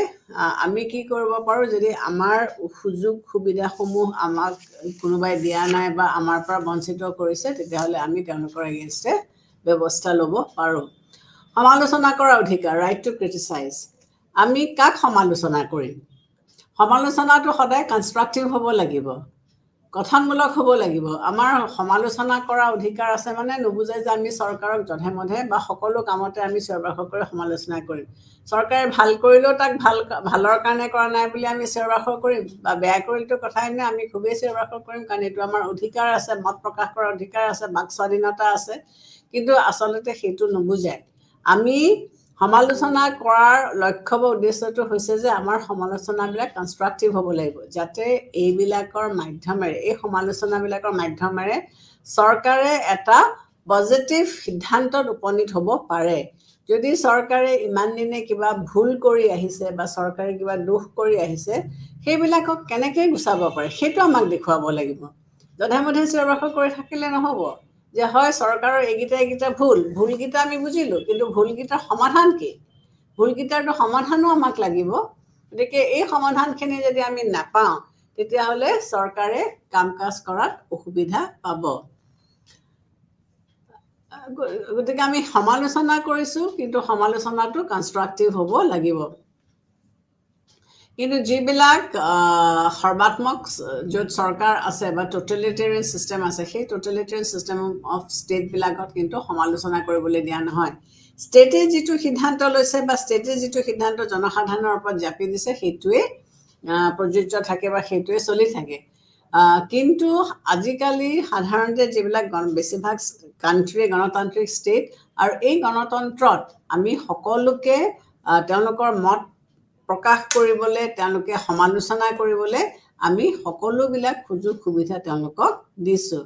আমি কি কৰিব পাৰোঁ যদি আমাৰ সুযোগ সুবিধাসমূহ আমাক কোনোবাই দিয়া নাই বা আমাৰ পৰা বঞ্চিত কৰিছে তেতিয়াহ'লে আমি তেওঁলোকৰ এগেইনষ্টে ব্যৱস্থা ল'ব পাৰোঁ সমালোচনা কৰা অধিকাৰ ৰাইট টু ক্ৰিটিচাইজ আমি কাক সমালোচনা কৰিম সমালোচনাটো সদায় কনষ্ট্ৰাক্টিভ হ'ব লাগিব গঠনমূলক হ'ব লাগিব আমাৰ সমালোচনা কৰা অধিকাৰ আছে মানে নুবুজায় যে আমি চৰকাৰক জধে মধে বা সকলো কামতে আমি চিঞৰ-বাখৰ কৰি সমালোচনা কৰিম চৰকাৰে ভাল কৰিলেও তাক ভালৰ কাৰণে কৰা নাই বুলি আমি চিঞৰ-বাখৰ কৰিম বা বেয়া কৰিলেতো কথাই নাই আমি খুবেই চিঞৰ-বাখৰ কৰিম কাৰণ এইটো আমাৰ অধিকাৰ আছে মত প্ৰকাশ কৰাৰ অধিকাৰ আছে বাক স্বাধীনতা আছে কিন্তু আচলতে সেইটো নুবুজায় আমি সমালোচনা কৰাৰ লক্ষ্য বা উদ্দেশ্যটো হৈছে যে আমাৰ সমালোচনাবিলাক কনষ্ট্ৰাক্টিভ হ'ব লাগিব যাতে এইবিলাকৰ মাধ্যমেৰে এই সমালোচনাবিলাকৰ মাধ্যমেৰে চৰকাৰে এটা পজিটিভ সিদ্ধান্তত উপনীত হ'ব পাৰে যদি চৰকাৰে ইমান দিনে কিবা ভুল কৰি আহিছে বা চৰকাৰে কিবা দোষ কৰি আহিছে সেইবিলাকক কেনেকৈ গুচাব পাৰে সেইটো আমাক দেখুৱাব লাগিব যধে মধে চিঞৰ-বাখৰ কৰি থাকিলে নহ'ব যে হয় চৰকাৰৰ এইকেইটা ভুলকেইটা আমি বুজিলোঁ কিন্তু ভুলকেইটাৰ সমাধান কি ভুলকেইটাৰতো সমাধানো আমাক লাগিব গতিকে এই সমাধানখিনি যদি আমি নাপাওঁ তেতিয়াহ'লে চৰকাৰে কাম কাজ কৰাত অসুবিধা পাব গতিকে আমি সমালোচনা কৰিছোঁ কিন্তু সমালোচনাটো কনষ্ট্ৰাক্টিভ হ'ব লাগিব কিন্তু যিবিলাক সৰ্বাত্মক য'ত চৰকাৰ আছে বা টটেলিটেৰিয়ান ছিষ্টেম আছে সেই টটেলিটেৰিয়ান ছিষ্টেম অফ ষ্টেটবিলাকত কিন্তু সমালোচনা কৰিবলৈ দিয়া নহয় ষ্টেটে যিটো সিদ্ধান্ত লৈছে বা ষ্টেটে যিটো সিদ্ধান্ত জনসাধাৰণৰ ওপৰত জাপি দিছে সেইটোৱে প্ৰযোজ্য থাকে বা সেইটোৱে চলি থাকে কিন্তু আজিকালি সাধাৰণতে যিবিলাক বেছিভাগ কাণ্ট্ৰি গণতান্ত্ৰিক ষ্টেট আৰু এই গণতন্ত্ৰত আমি সকলোকে তেওঁলোকৰ মত প্ৰকাশ কৰিবলৈ তেওঁলোকে সমালোচনা কৰিবলৈ আমি সকলোবিলাক সুযোগ সুবিধা তেওঁলোকক দিছোঁ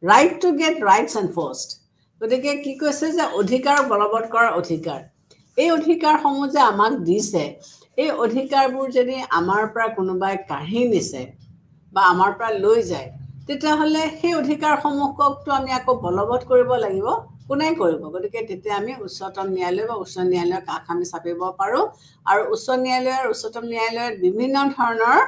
right to get rights enforced গতিকে কি কৈছে যে অধিকাৰ বলবৎ কৰাৰ অধিকাৰ এই অধিকাৰসমূহ যে আমাক দিছে এই অধিকাৰবোৰ যদি আমাৰ পৰা কোনোবাই কাঢ়ি নিছে বা আমাৰ পৰা লৈ যায় তেতিয়াহ'লে সেই অধিকাৰসমূহকতো আমি আকৌ বলবৎ কৰিব লাগিব কোনে কৰিব গতিকে তেতিয়া আমি উচ্চতম ন্যায়ালয় বা উচ্চ ন্যায়ালয়ৰ কাষ আমি চাপিব পাৰোঁ আৰু উচ্চ ন্যায়ালয় আৰু উচ্চতম ন্যায়ালয়ত বিভিন্ন ধৰণৰ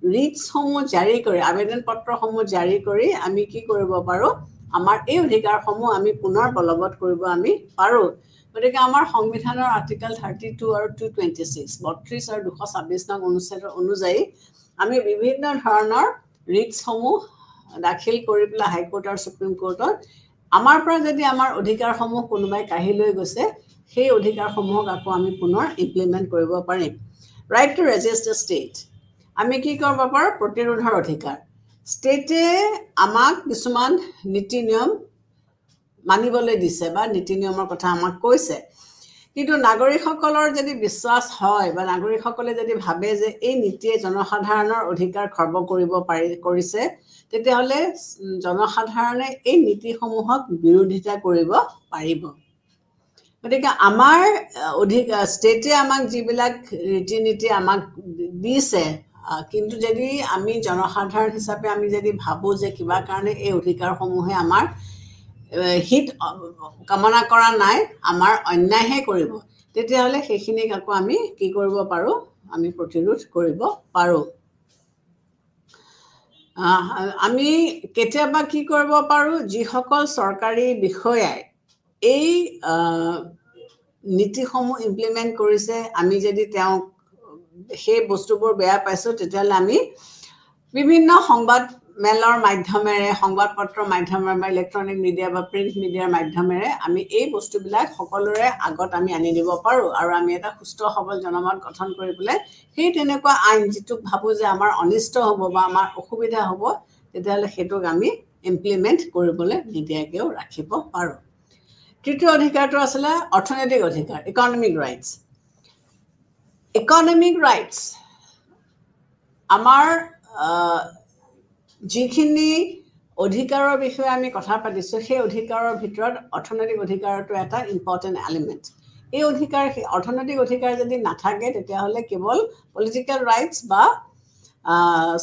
ৰিটছসমূহ জাৰি কৰি আবেদন পত্ৰসমূহ জাৰি কৰি আমি কি কৰিব পাৰোঁ আমাৰ এই অধিকাৰসমূহ আমি পুনৰ বলবৎ কৰিব আমি পাৰোঁ গতিকে আমাৰ সংবিধানৰ আৰ্টিকল 32 আৰু 226 32 আৰু 226 নং অনুচ্ছেদৰ অনুযায়ী আমি বিভিন্ন ধৰণৰ ৰিটছসমূহ দাখিল কৰি পেলাই হাইকোৰ্ট আৰু সুপ্ৰিম কোৰ্টত আমাৰ পৰা যদি আমাৰ অধিকাৰসমূহ কোনোবাই কাঢ়ি লৈ গৈছে সেই অধিকাৰসমূহক আকৌ আমি পুনৰ ইমপ্লিমেণ্ট কৰিব পাৰিম ৰাইট টু ৰেজিষ্ট দ্য ষ্টেট আমি কি কৰিব পাৰোঁ প্ৰতিৰোধৰ অধিকাৰ ষ্টেটে আমাক কিছুমান নীতি নিয়ম মানিবলৈ দিছে বা নীতি নিয়মৰ কথা আমাক কৈছে কিন্তু নাগৰিকসকলৰ যদি বিশ্বাস হয় বা নাগৰিকসকলে যদি ভাবে যে এই নীতিয়ে জনসাধাৰণৰ অধিকাৰ খৰ্ব কৰিব কৰিছে তেতিয়াহ'লে জনসাধাৰণে এই নীতিসমূহক বিৰোধিতা কৰিব পাৰিব গতিকে আমাৰ ষ্টেটে আমাক যিবিলাক ৰীতি নীতি আমাক দিছে কিন্তু যদি আমি জনসাধাৰণ হিচাপে আমি যদি ভাবো যে কিবা কাৰণে এই অধিকাৰসমূহে আমাৰ হিত কামনা কৰা নাই আমাৰ অন্যায়হে কৰিব তেতিয়াহ'লে সেইখিনিক আকৌ আমি কি কৰিব পাৰোঁ আমি প্ৰতিৰোধ কৰিব পাৰোঁ আমি কেতিয়াবা কি কৰিব পাৰোঁ যিসকল চৰকাৰী বিষয়াই এই নীতিসমূহ ইমপ্লিমেণ্ট কৰিছে আমি যদি তেওঁক সেই বস্তুবোৰ বেয়া পাইছোঁ তেতিয়াহ'লে আমি বিভিন্ন সংবাদ মেলৰ মাধ্যমেৰে সংবাদ পত্ৰৰ মাধ্যমেৰে বা ইলেক্ট্ৰনিক মিডিয়া বা প্ৰিণ্ট মিডিয়াৰ মাধ্যমেৰে আমি এই বস্তুবিলাক সকলোৰে আগত আমি আনি দিব পাৰোঁ আৰু আমি এটা সুস্থ সবল জনমত গঠন কৰি পেলাই সেই তেনেকুৱা আইন যিটোক ভাবোঁ যে আমাৰ অনিষ্ট হ'ব বা আমাৰ অসুবিধা হ'ব তেতিয়াহ'লে সেইটোক আমি ইমপ্লিমেণ্ট কৰিবলৈ নিদিয়াকৈও ৰাখিব পাৰোঁ তৃতীয় অধিকাৰটো আছিলে অৰ্থনৈতিক অধিকাৰ ইকনমিক ৰাইটছ ইকনমিক ৰাইটছ আমাৰ যিখিনি অধিকাৰৰ বিষয়ে আমি কথা পাতিছোঁ সেই অধিকাৰৰ ভিতৰত অৰ্থনৈতিক অধিকাৰটো এটা ইম্পৰ্টেণ্ট এলিমেণ্ট এই অৰ্থনৈতিক অধিকাৰ যদি নাথাকে তেতিয়াহ'লে কেৱল পলিটিকেল ৰাইটছ বা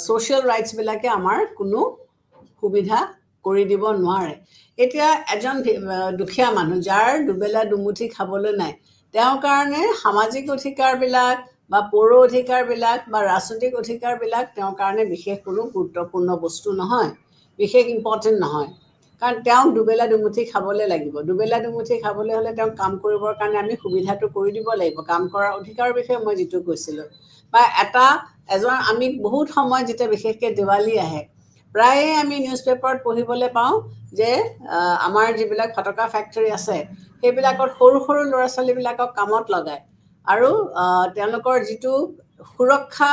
ছ'চিয়েল ৰাইটছবিলাকে আমাৰ কোনো সুবিধা কৰি দিব নোৱাৰে এতিয়া এজন দুখীয়া মানুহ যাৰ দুবেলা দুমুঠি খাবলৈ নাই তেওঁৰ কাৰণে সামাজিক অধিকাৰবিলাক বা পৌৰ অধিকাৰবিলাক বা ৰাজনৈতিক অধিকাৰবিলাক তেওঁৰ কাৰণে বিশেষ কোনো গুৰুত্বপূৰ্ণ বস্তু নহয় বিশেষ ইম্পৰ্টেণ্ট নহয় কাৰণ তেওঁক দুবেলা দুমুঠি খাবলৈ লাগিব দুবেলা দুমুঠি খাবলৈ হ'লে তেওঁক কাম কৰিবৰ কাৰণে আমি সুবিধাটো কৰি দিব লাগিব কাম কৰাৰ অধিকাৰৰ বিষয়ে মই যিটো কৈছিলোঁ বা আমি বহুত সময় যেতিয়া বিশেষকৈ দেৱালী আহে প্ৰায়ে আমি নিউজ পেপাৰত পঢ়িবলৈ পাওঁ যে আমাৰ যিবিলাক ফটকা ফেক্টৰী আছে সেইবিলাকত সৰু সৰু ল'ৰা ছোৱালীবিলাকক কামত লগায় আৰু তেওঁলোকৰ যিটো সুৰক্ষা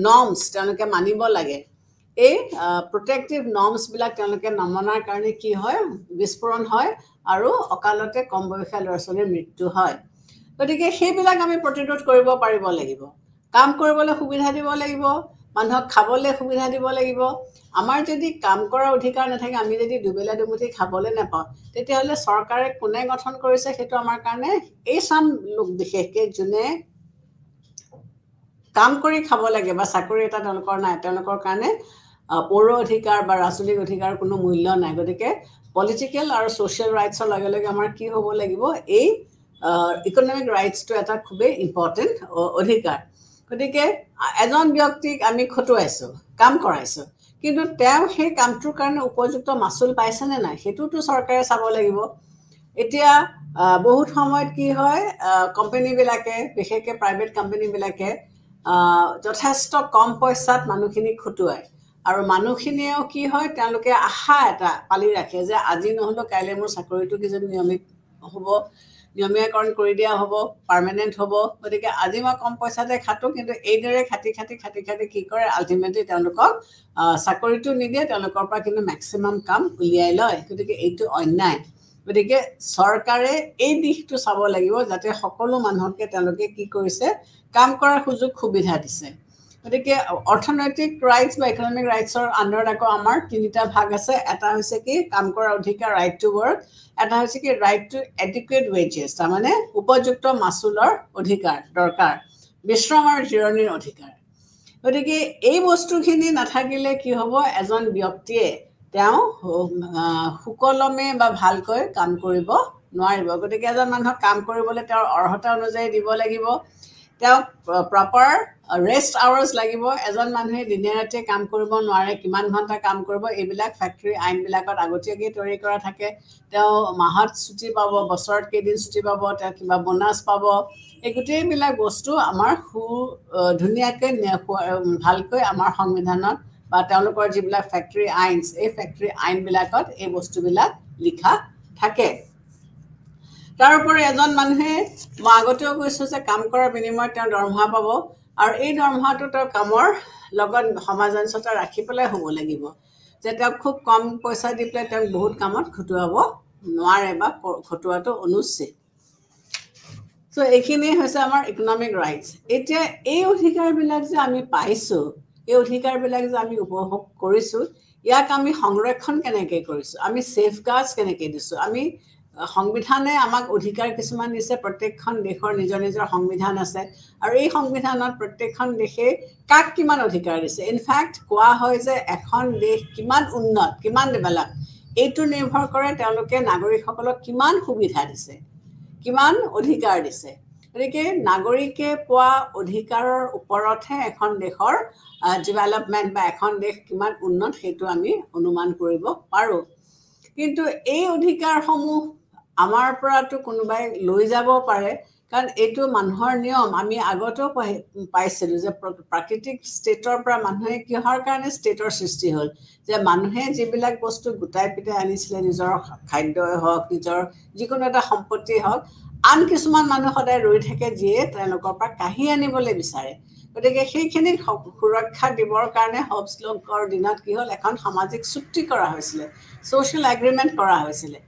নৰ্মছ তেওঁলোকে মানিব লাগে এই প্ৰটেক্টিভ নৰ্মছবিলাক তেওঁলোকে নমনাৰ কাৰণে কি হয় বিস্ফোৰণ হয় আৰু অকালতে কম বয়সীয়া ল'ৰা ছোৱালীৰ মৃত্যু হয় গতিকে সেইবিলাক আমি প্ৰতিৰোধ কৰিব পাৰিব লাগিব কাম কৰিবলৈ সুবিধা দিব লাগিব মানুহক খাবলৈ সুবিধা দিব লাগিব আমাৰ যদি কাম কৰাৰ অধিকাৰ নাথাকে আমি যদি দুবেলা দুমুঠি খাবলৈ নাপাওঁ তেতিয়াহ'লে চৰকাৰে কোনে গঠন কৰিছে সেইটো আমাৰ কাৰণে এই চাম লোক বিশেষকৈ যোনে কাম কৰি খাব লাগে বা চাকৰি এটা তেওঁলোকৰ নাই তেওঁলোকৰ কাৰণে পৌৰ অধিকাৰ বা ৰাজনৈতিক অধিকাৰ কোনো মূল্য নাই গতিকে পলিটিকেল আৰু ছ'চিয়েল ৰাইটছৰ লগে লগে আমাৰ কি হ'ব লাগিব এই ইকনমিক ৰাইটছটো এটা খুবেই ইম্পৰ্টেণ্ট অধিকাৰ গতিকে এজন ব্যক্তিক আমি খটুৱাইছোঁ কাম কৰাইছোঁ কিন্তু তেওঁ সেই কামটোৰ কাৰণে উপযুক্ত মাচুল পাইছেনে নাই সেইটোতো চৰকাৰে চাব লাগিব এতিয়া বহুত সময়ত কি হয় কোম্পানীবিলাকে বিশেষকৈ প্ৰাইভেট কোম্পানীবিলাকে যথেষ্ট কম পইচাত মানুহখিনিক খটুৱায় আৰু মানুহখিনিয়েও কি হয় তেওঁলোকে আশা এটা পালি ৰাখে যে আজি নহ'লেও কাইলৈ মোৰ চাকৰিটো কিজানি নিয়মীয়াকৰণ কৰি দিয়া হ'ব পাৰ্মানেণ্ট হ'ব গতিকে আজি মই কম পইচাতে খাটো কিন্তু এইদৰে খাটি কি কৰে আল্টিমেটলি তেওঁলোকক চাকৰিটো নিদিয়ে তেওঁলোকৰ পৰা কিন্তু মেক্সিমাম কাম উলিয়াই লয় গতিকে এইটো অন্যায় গতিকে চৰকাৰে এই দিশটো চাব লাগিব যাতে সকলো মানুহকে তেওঁলোকে কি কৰিছে কাম কৰাৰ সুবিধা দিছে গতিকে অৰ্থনৈতিক ৰাইটছ বা ইকনমিক ৰাইটছৰ আণ্ডাৰত আকৌ আমাৰ তিনিটা ভাগ আছে এটা হৈছে কি কাম কৰাৰ অধিকাৰ ৰাইট টু ৱৰ্ক এটা হৈছে কি ৰাইট টু এডিকুৱেট ৱেজেছ তাৰমানে উপযুক্ত মাচুলৰ অধিকাৰ দৰকাৰ বিশ্ৰাম আৰু জিৰণিৰ অধিকাৰ গতিকে এই বস্তুখিনি নাথাকিলে কি হ'ব এজন ব্যক্তিয়ে তেওঁ সুকলমে বা ভালকৈ কাম কৰিব নোৱাৰিব গতিকে এজন মানুহক কাম কৰিবলৈ তেওঁৰ অৰ্হতা অনুযায়ী দিব লাগিব তেওঁক প্ৰপাৰ ৰেষ্ট আৱাৰ্ছ লাগিব এজন মানুহে দিনে ৰাতিয়ে কাম কৰিব নোৱাৰে কিমান ঘণ্টা কাম কৰিব এইবিলাক ফেক্টৰী আইনবিলাকত আগতীয়াকৈ তৈয়াৰী কৰা থাকে তেওঁ মাহত ছুটি পাব বছৰত কেইদিন ছুটি পাব তেওঁ কিবা বোনাছ পাব এই গোটেইবিলাক বস্তু আমাৰ ধুনীয়াকৈ ভালকৈ আমাৰ সংবিধানত বা তেওঁলোকৰ যিবিলাক ফেক্টৰী আইনছ এই ফেক্টৰী আইনবিলাকত এই বস্তুবিলাক লিখা থাকে তাৰোপৰি এজন মানুহে মই আগতেও কৈছোঁ যে কাম কৰাৰ বিনিময়ত তেওঁ দৰমহা পাব আৰু এই দৰমহাটো তেওঁ কামৰ লগত সমাজঞ্চতা ৰাখি পেলাই হ'ব লাগিব যে তেওঁক খুব কম পইচা দি পেলাই তেওঁক বহুত কামত খটুৱাব নোৱাৰে বা খটুৱাটো অনুচিত সো এইখিনি হৈছে আমাৰ ইকনমিক ৰাইটছ এতিয়া এই অধিকাৰবিলাক যে আমি পাইছোঁ এই অধিকাৰবিলাক যে আমি উপভোগ কৰিছোঁ ইয়াক আমি সংৰক্ষণ কেনেকৈ কৰিছোঁ আমি সেফগাৰ্ডছ কেনেকৈ দিছোঁ আমি সংবিধানে আমাক অধিকাৰ কিছুমান দিছে প্ৰত্যেকখন দেশৰ নিজৰ নিজৰ সংবিধান আছে আৰু এই সংবিধানত প্ৰত্যেকখন দেশে কাক কিমান অধিকাৰ দিছে ইনফ্যাক্ট কোৱা হয় যে এখন দেশ কিমান উন্নত কিমান ডেভেলপ এইটো নিৰ্ভৰ কৰে তেওঁলোকে নাগৰিকসকলক কিমান সুবিধা দিছে কিমান অধিকাৰ দিছে গতিকে নাগৰিকে পোৱা অধিকাৰৰ ওপৰতহে এখন দেশৰ ডেভেলপমেণ্ট বা এখন দেশ কিমান উন্নত সেইটো আমি অনুমান কৰিব পাৰোঁ কিন্তু এই অধিকাৰসমূহ আমাৰ পৰাটো কোনোবাই লৈ যাব পাৰে কাৰণ এইটো মানুহৰ নিয়ম আমি আগতেও পাইছিলোঁ যে প্ৰাকৃতিক ষ্টেটৰ পৰা মানুহে কিহৰ কাৰণে ষ্টেটৰ সৃষ্টি হ'ল যে মানুহে যিবিলাক বস্তু গোটাই পিটাই আনিছিলে নিজৰ খাদ্যই হওক নিজৰ যিকোনো এটা সম্পত্তি হওক আন কিছুমান মানুহ সদায় ৰৈ থাকে যিয়ে তেওঁলোকৰ পৰা কাঢ়ি আনিবলৈ বিচাৰে গতিকে সেইখিনিক সুৰক্ষা দিবৰ কাৰণে হবছৰ দিনত কি হ'ল এখন সামাজিক চুক্তি কৰা হৈছিলে ছ'চিয়েল এগ্ৰিমেণ্ট কৰা হৈছিলে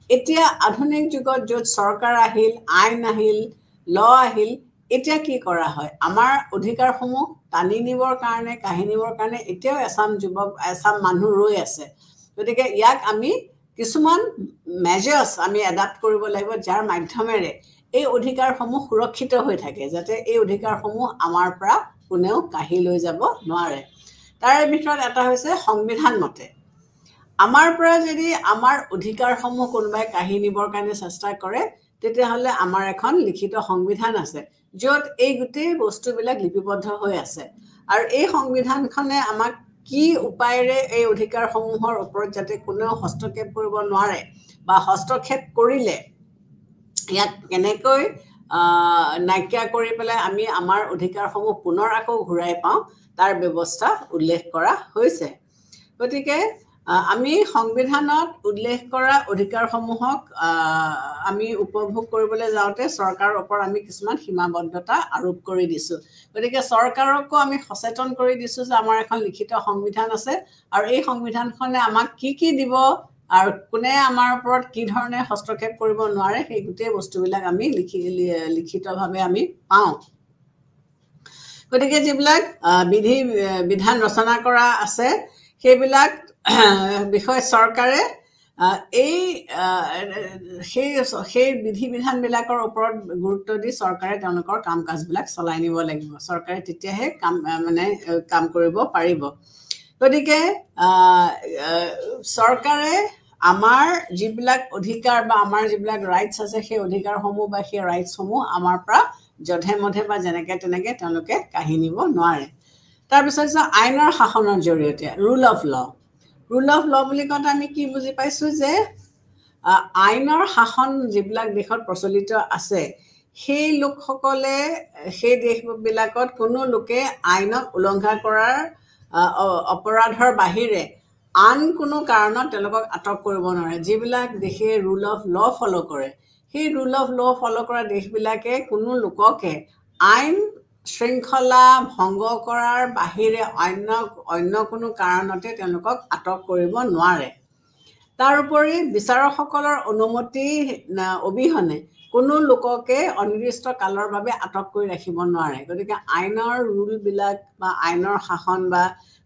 এতিয়া আধুনিক যুগত য'ত চৰকাৰ আহিল আইন আহিল ল আহিল এতিয়া কি কৰা হয় আমাৰ অধিকাৰসমূহ টানি নিবৰ কাৰণে কাঢ়ি নিবৰ কাৰণে এতিয়াও এচাম মানুহ ৰৈ আছে গতিকে ইয়াক আমি কিছুমান মেজাৰ্ছ আমি এডাপ্ট কৰিব লাগিব যাৰ মাধ্যমেৰে এই অধিকাৰসমূহ সুৰক্ষিত হৈ থাকে যাতে এই অধিকাৰসমূহ আমাৰ পৰা কোনেও কাঢ়ি লৈ যাব নোৱাৰে তাৰে ভিতৰত এটা হৈছে সংবিধান মতে আমাৰ পৰা যদি আমাৰ অধিকাৰসমূহ কোনোবাই কাঢ়ি নিবৰ কাৰণে চেষ্টা কৰে তেতিয়াহ'লে আমাৰ এখন লিখিত সংবিধান আছে য'ত এই গোটেই বস্তুবিলাক লিপিবদ্ধ হৈ আছে আৰু এই সংবিধানখনে আমাক কি উপায়েৰে এই অধিকাৰসমূহৰ ওপৰত যাতে কোনেও হস্তক্ষেপ কৰিব নোৱাৰে বা হস্তক্ষেপ কৰিলে ইয়াক কেনেকৈ নাইকিয়া কৰি পেলাই আমি আমাৰ অধিকাৰসমূহ পুনৰ আকৌ ঘূৰাই পাওঁ তাৰ ব্যৱস্থা উল্লেখ কৰা হৈছে গতিকে আমি সংবিধানত উল্লেখ কৰা অধিকাৰসমূহক আমি উপভোগ কৰিবলৈ যাওঁতে চৰকাৰৰ ওপৰত আমি কিছুমান সীমাবদ্ধতা আৰোপ কৰি দিছোঁ গতিকে চৰকাৰকো আমি সচেতন কৰি দিছোঁ যে আমাৰ এখন লিখিত সংবিধান আছে আৰু এই সংবিধানখনে আমাক কি দিব আৰু কোনে আমাৰ ওপৰত কি ধৰণে হস্তক্ষেপ কৰিব নোৱাৰে সেই গোটেই বস্তুবিলাক আমি লিখিতভাৱে আমি পাওঁ গতিকে যিবিলাক বিধান ৰচনা কৰা আছে সেইবিলাক বিষয়ে চৰকাৰে সেই বিধি বিধানবিলাকৰ ওপৰত গুৰুত্ব দি চৰকাৰে তেওঁলোকৰ কাম কাজবিলাক চলাই নিব লাগিব চৰকাৰে তেতিয়াহে কাম কৰিব পাৰিব গতিকে চৰকাৰে আমাৰ যিবিলাক অধিকাৰ বা আমাৰ যিবিলাক ৰাইটছ আছে সেই অধিকাৰসমূহ বা সেই ৰাইটছসমূহ আমাৰ পৰা যধে মধে বা যেনেকৈ তেনেকৈ তেওঁলোকে কাঢ়ি নিব নোৱাৰে তাৰপিছত হৈছে আইনৰ শাসনৰ জৰিয়তে ৰুল অফ ল বুলি কওঁতে আমি কি বুজি পাইছোঁ যে আইনৰ শাসন যিবিলাক দেশত প্ৰচলিত আছে সেই লোকসকলে সেই দেশবিলাকত কোনো লোকে আইনক উলংঘা কৰাৰ অপৰাধৰ বাহিৰে আন কোনো কাৰণত তেওঁলোকক আটক কৰিব নোৱাৰে যিবিলাক দেশে ৰুল অফ ল ফ'ল' কৰে সেই ৰুল অফ ল ফ'ল' কৰা দেশবিলাকে কোনো লোককে আইন শৃংখলা ভংগ কৰাৰ বাহিৰে অন্য কোনো কাৰণতে তেওঁলোকক আটক কৰিব নোৱাৰে তাৰোপৰি বিচাৰকসকলৰ অনুমতি অবিহনে কোনো লোককে অনিৰ্দিষ্ট কালৰ বাবে আটক কৰি ৰাখিব নোৱাৰে গতিকে আইনৰ ৰুলবিলাক বা আইনৰ শাসন বা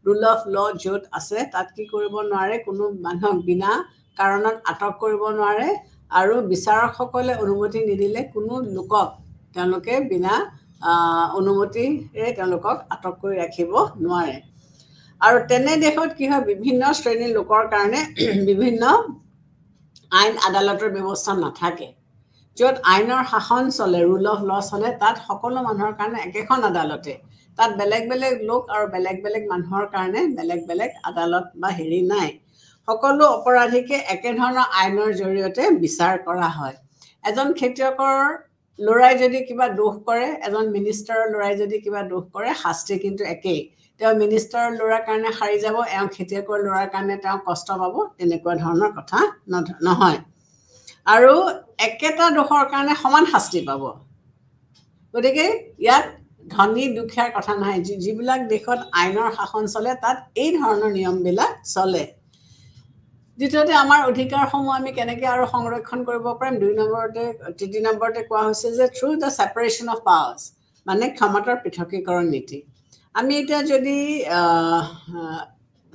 ৰুল অফ ল য'ত আছে তাত কি কৰিব নোৱাৰে কোনো মানুহক বিনা কাৰণত আটক কৰিব নোৱাৰে আৰু বিচাৰকসকলে অনুমতি নিদিলে কোনো লোকক তেওঁলোকে বিনা অনুমতিৰে তেওঁলোকক আটক কৰি ৰাখিব নোৱাৰে আৰু তেনে দেশত কি হয় বিভিন্ন শ্ৰেণীৰ লোকৰ কাৰণে বিভিন্ন আইন আদালতৰ ব্যৱস্থা নাথাকে য'ত আইনৰ শাসন চলে ৰুল অফ ল চলে তাত সকলো মানুহৰ কাৰণে একেখন আদালতে তাত বেলেগ বেলেগ লোক আৰু বেলেগ বেলেগ মানুহৰ কাৰণে বেলেগ বেলেগ আদালত বা হেৰি নাই সকলো অপৰাধীকে একেধৰণৰ আইনৰ জৰিয়তে বিচাৰ কৰা হয় এজন খেতিয়কৰ ল'ৰাই যদি কিবা দোষ কৰে এজন মিনিষ্টাৰৰ ল'ৰাই যদি কিবা দোষ কৰে শাস্তি কিন্তু একেই তেওঁ মিনিষ্টাৰৰ ল'ৰাৰ কাৰণে সাৰি যাব এওঁ খেতিয়কৰ ল'ৰাৰ কাৰণে তেওঁ কষ্ট পাব তেনেকুৱা ধৰণৰ কথা নহয় আৰু একেটা দোষৰ কাৰণে সমান শাস্তি পাব গতিকে ইয়াত ধনী দুখীয়াৰ কথা নহয় যিবিলাক দেশত আইনৰ শাসন চলে তাত এই ধৰণৰ নিয়মবিলাক চলে দ্বিতীয়তে আমাৰ অধিকাৰসমূহ আমি কেনেকৈ আৰু সংৰক্ষণ কৰিব পাৰিম 2 নম্বৰতে 3 নম্বৰতে কোৱা হৈছে যে through the separation of powers মানে ক্ষমতাৰ পৃথকীকৰণ নীতি আমি এতিয়া যদি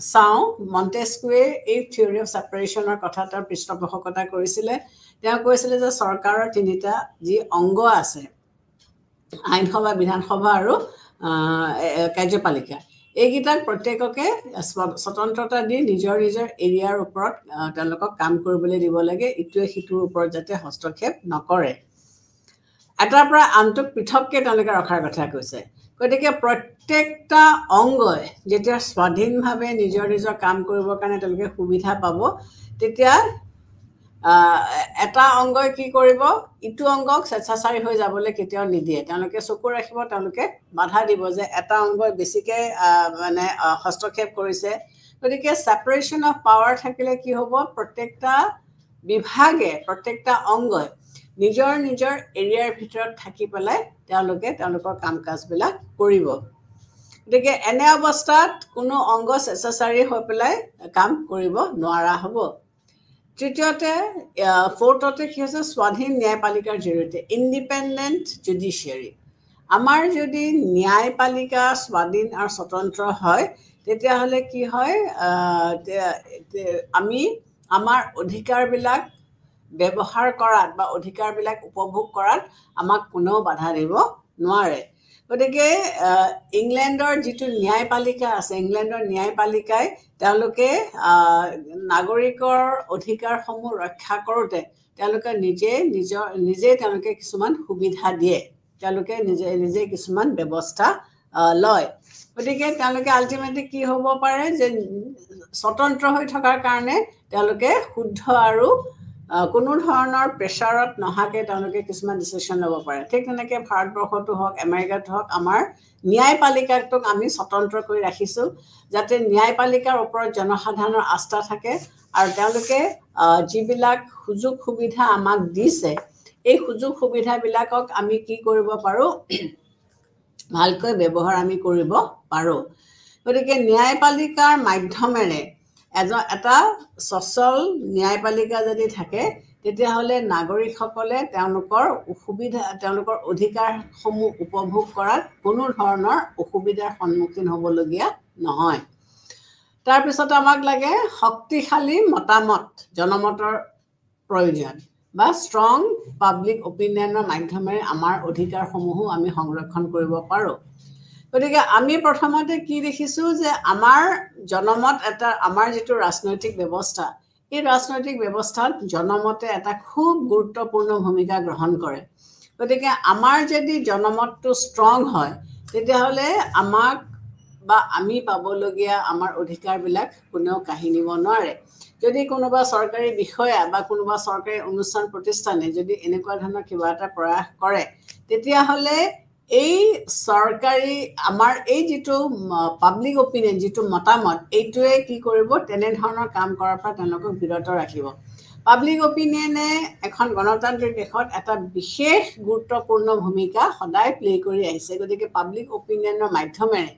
চাওঁ মন্টেস্কুৱে এই থিয়ৰী অফ ছেপাৰেশ্যনৰ কথা তাৰ পৃষ্ঠপোষকতা কৰিছিলে তেওঁ কৈছিলে যে চৰকাৰৰ 3টা যি অংগ আছে আইনসভা বিধানসভা আৰু কাৰ্যপালিকা এইকেইটাক প্ৰত্যেককে স্বতন্ত্ৰতা দি নিজৰ নিজৰ এৰিয়াৰ ওপৰত তেওঁলোকক কাম কৰিবলৈ দিব লাগে ইটোৱে সিটোৰ ওপৰত যাতে হস্তক্ষেপ নকৰে এটাৰ পৰা আনটোক পৃথককে তেওঁলোকে ৰখাৰ কথা কৈছে গতিকে প্ৰত্যেকটা অংগই যেতিয়া স্বাধীনভাৱে নিজৰ নিজৰ কাম কৰিবৰ কাৰণে তেওঁলোকে সুবিধা পাব তেতিয়া এটা অংগই কি কৰিব ইটো অংগক স্বেচ্ছাচাৰী হৈ যাবলৈ কেতিয়াও নিদিয়ে তেওঁলোকে চকু ৰাখিব তেওঁলোকে বাধা দিব যে এটা অংগই বেছিকে মানে হস্তক্ষেপ কৰিছে গতিকে ছেপাৰেশ্যন অফ পাৱাৰ থাকিলে কি হ'ব প্ৰত্যেকটা বিভাগে প্ৰত্যেকটা অংগই নিজৰ নিজৰ এৰিয়াৰ ভিতৰত থাকি পেলাই তেওঁলোকে তেওঁলোকৰ কাম কাজবিলাক কৰিব গতিকে এনে অৱস্থাত কোনো অংগ স্বেচ্ছাচাৰী হৈ পেলাই কাম কৰিব নোৱাৰা হ'ব তৃতীয়তে ফ'ৰ্থতে কি হৈছে স্বাধীন ন্যায়পালিকাৰ জৰিয়তে ইণ্ডিপেণ্ডেণ্ট জুডিচিয়াৰী আমাৰ যদি ন্যায়পালিকা স্বাধীন আৰু স্বতন্ত্ৰ হয় তেতিয়াহ'লে কি হয় আমি আমাৰ অধিকাৰবিলাক ব্যৱহাৰ কৰাত বা অধিকাৰবিলাক উপভোগ কৰাত আমাক কোনেও বাধা দিব নোৱাৰে গতিকে ইংলেণ্ডৰ যিটো ন্যায়পালিকা আছে ইংলেণ্ডৰ ন্যায়পালিকাই তেওঁলোকে নাগৰিকৰ অধিকাৰসমূহ ৰক্ষা কৰোঁতে তেওঁলোকে নিজে তেওঁলোকে কিছুমান সুবিধা দিয়ে তেওঁলোকে নিজে কিছুমান ব্যৱস্থা লয় গতিকে তেওঁলোকে আল্টিমেটলি কি হ'ব পাৰে যে স্বতন্ত্ৰ হৈ থকাৰ কাৰণে তেওঁলোকে শুদ্ধ আৰু কোনো ধৰণৰ প্ৰেছাৰত নহাকে তেওঁলোকে কিছুমান ডিচিশ্যন ল'ব পাৰে ঠিক তেনেকৈ ভাৰতবৰ্ষতো হওক আমেৰিকাতো হওক আমাৰ ন্যায়পালিকাটোক আমি স্বতন্ত্ৰ কৰি ৰাখিছোঁ যাতে ন্যায়পালিকাৰ ওপৰত জনসাধাৰণৰ আস্থা থাকে আৰু তেওঁলোকে যিবিলাক সুযোগ সুবিধা আমাক দিছে এই সুযোগ সুবিধাবিলাকক আমি কি কৰিব পাৰোঁ ভালকৈ ব্যৱহাৰ আমি কৰিব পাৰোঁ গতিকে ন্যায়পালিকাৰ মাধ্যমেৰে এটা সচল ন্যায়পালিকা যদি থাকে তেতিয়াহ'লে নাগৰিকসকলে তেওঁলোকৰ অধিকাৰসমূহ উপভোগ কৰাত কোনো ধৰণৰ অসুবিধাৰ সন্মুখীন হ'বলগীয়া নহয় তাৰপিছত আমাক লাগে শক্তিশালী মতামত জনমতৰ প্ৰয়োজন বা ষ্ট্ৰং পাব্লিক অপিনিয়নৰ মাধ্যমেৰে আমাৰ অধিকাৰসমূহো আমি সংৰক্ষণ কৰিব পাৰোঁ গতিকে আমি প্ৰথমতে কি দেখিছোঁ যে আমাৰ জনমত আমাৰ যিটো ৰাজনৈতিক ব্যৱস্থা এই ৰাজনৈতিক ব্যৱস্থাত জনমতে এটা খুব গুৰুত্বপূৰ্ণ ভূমিকা গ্ৰহণ কৰে গতিকে আমাৰ যদি জনমতটো ষ্ট্ৰং হয় তেতিয়াহ'লে আমাক বা আমি পাবলগীয়া আমাৰ অধিকাৰবিলাক কোনেও কাঢ়ি নিব নোৱাৰে যদি কোনোবা চৰকাৰী বিষয়া বা কোনোবা চৰকাৰী অনুষ্ঠান প্ৰতিষ্ঠানে যদি এনেকুৱা ধৰণৰ কিবা এটা প্ৰয়াস কৰে তেতিয়াহ'লে এই চৰকাৰী আমাৰ এই যিটো পাব্লিক অপিনিয়ন যিটো মতামত এইটোৱে কি কৰিব তেনেধৰণৰ কাম কৰাৰ পৰা তেওঁলোকক বিৰত ৰাখিব পাব্লিক অপিনিয়নে এখন গণতান্ত্ৰিক দেশত এটা বিশেষ গুৰুত্বপূৰ্ণ ভূমিকা সদায় প্লে কৰি আহিছে গতিকে পাব্লিক অপিনিয়নৰ মাধ্যমেৰে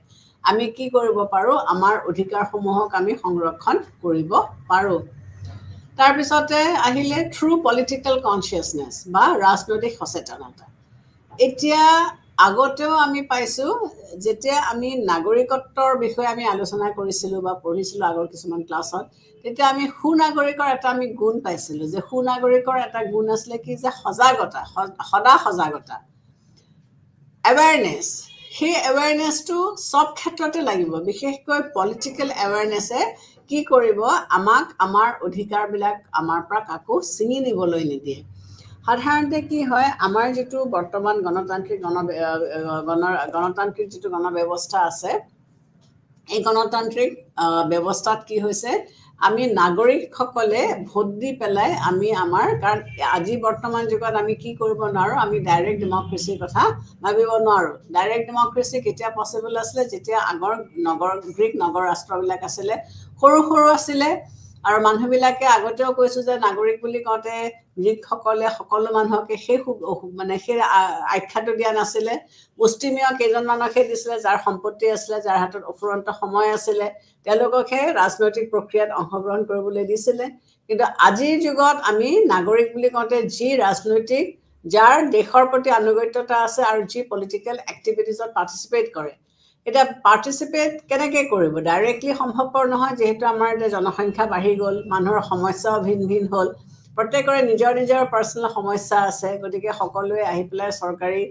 আমি কি কৰিব পাৰোঁ আমাৰ অধিকাৰসমূহক আমি সংৰক্ষণ কৰিব পাৰোঁ তাৰপিছতে আহিলে থ্ৰু পলিটিকেল কনচিয়াছনেছ বা ৰাজনৈতিক সচেতনতা এতিয়া আগতেও আমি পাইছোঁ যেতিয়া আমি নাগৰিকত্বৰ বিষয়ে আমি আলোচনা কৰিছিলোঁ বা পঢ়িছিলোঁ আগৰ কিছুমান ক্লাছত তেতিয়া আমি সুনাগৰিকৰ এটা আমি গুণ পাইছিলোঁ যে সুনাগৰিকৰ এটা গুণ আছিলে কি যে সজাগতা সজাগতা এৱেৰনেছ সেই এৱেৰনেছটো সব ক্ষেত্ৰতে লাগিব বিশেষকৈ পলিটিকেল এৱেৰনেছে কি কৰিব আমাক আমাৰ অধিকাৰবিলাক আমাৰ পৰা কাকো ছিঙি নিবলৈ নিদিয়ে সাধাৰণতে কি হয় আমাৰ যিটো বৰ্তমান গণতান্ত্ৰিক যিটো গণব্যৱস্থা আছে এই গণতান্ত্ৰিক ব্যৱস্থাত কি হৈছে আমি নাগৰিকসকলে ভোট দি পেলাই আমি আমাৰ কাৰণ আজি বৰ্তমান যুগত আমি কি কৰিব নোৱাৰোঁ আমি ডাইৰেক্ট ডেমক্ৰেচিৰ কথা ভাবিব নোৱাৰোঁ ডাইৰেক্ট ডেমক্ৰেচি কেতিয়া পচিবল আছিলে যেতিয়া আগৰ গ্ৰীক নগৰ ৰাষ্ট্ৰবিলাক আছিলে সৰু আছিলে আৰু মানুহবিলাকে আগতেও কৈছো যে নাগৰিক বুলি কওঁতে ব্ৰিটিছসকলে সকলো মানুহকে সেই মানে সেই আখ্যাটো দিয়া নাছিলে মুষ্টিমেয় কেইজনমানকহে দিছিলে যাৰ সম্পত্তি আছিলে যাৰ হাতত অফুৰন্ত সময় আছিলে তেওঁলোককহে ৰাজনৈতিক প্ৰক্ৰিয়াত অংশগ্ৰহণ কৰিবলৈ দিছিলে কিন্তু আজিৰ যুগত আমি নাগৰিক বুলি কওঁতে যি ৰাজনৈতিক যাৰ দেশৰ প্ৰতি আনুগত্যতা আছে আৰু যি পলিটিকেল এক্টিভিটিজত পাৰ্টিচিপেট কৰে এটা পাৰ্টিচিপেট কেনেকৈ কৰিব ডাইৰেক্টলি সম্ভৱপৰ নহয় যেহেতু আমাৰ এতিয়া জনসংখ্যা বাঢ়ি গ'ল মানুহৰ সমস্যাও ভিন ভিন হ'ল প্ৰত্যেকৰে নিজৰ নিজৰ পাৰ্চনেল সমস্যা আছে গতিকে সকলোৱে আহি পেলাই চৰকাৰী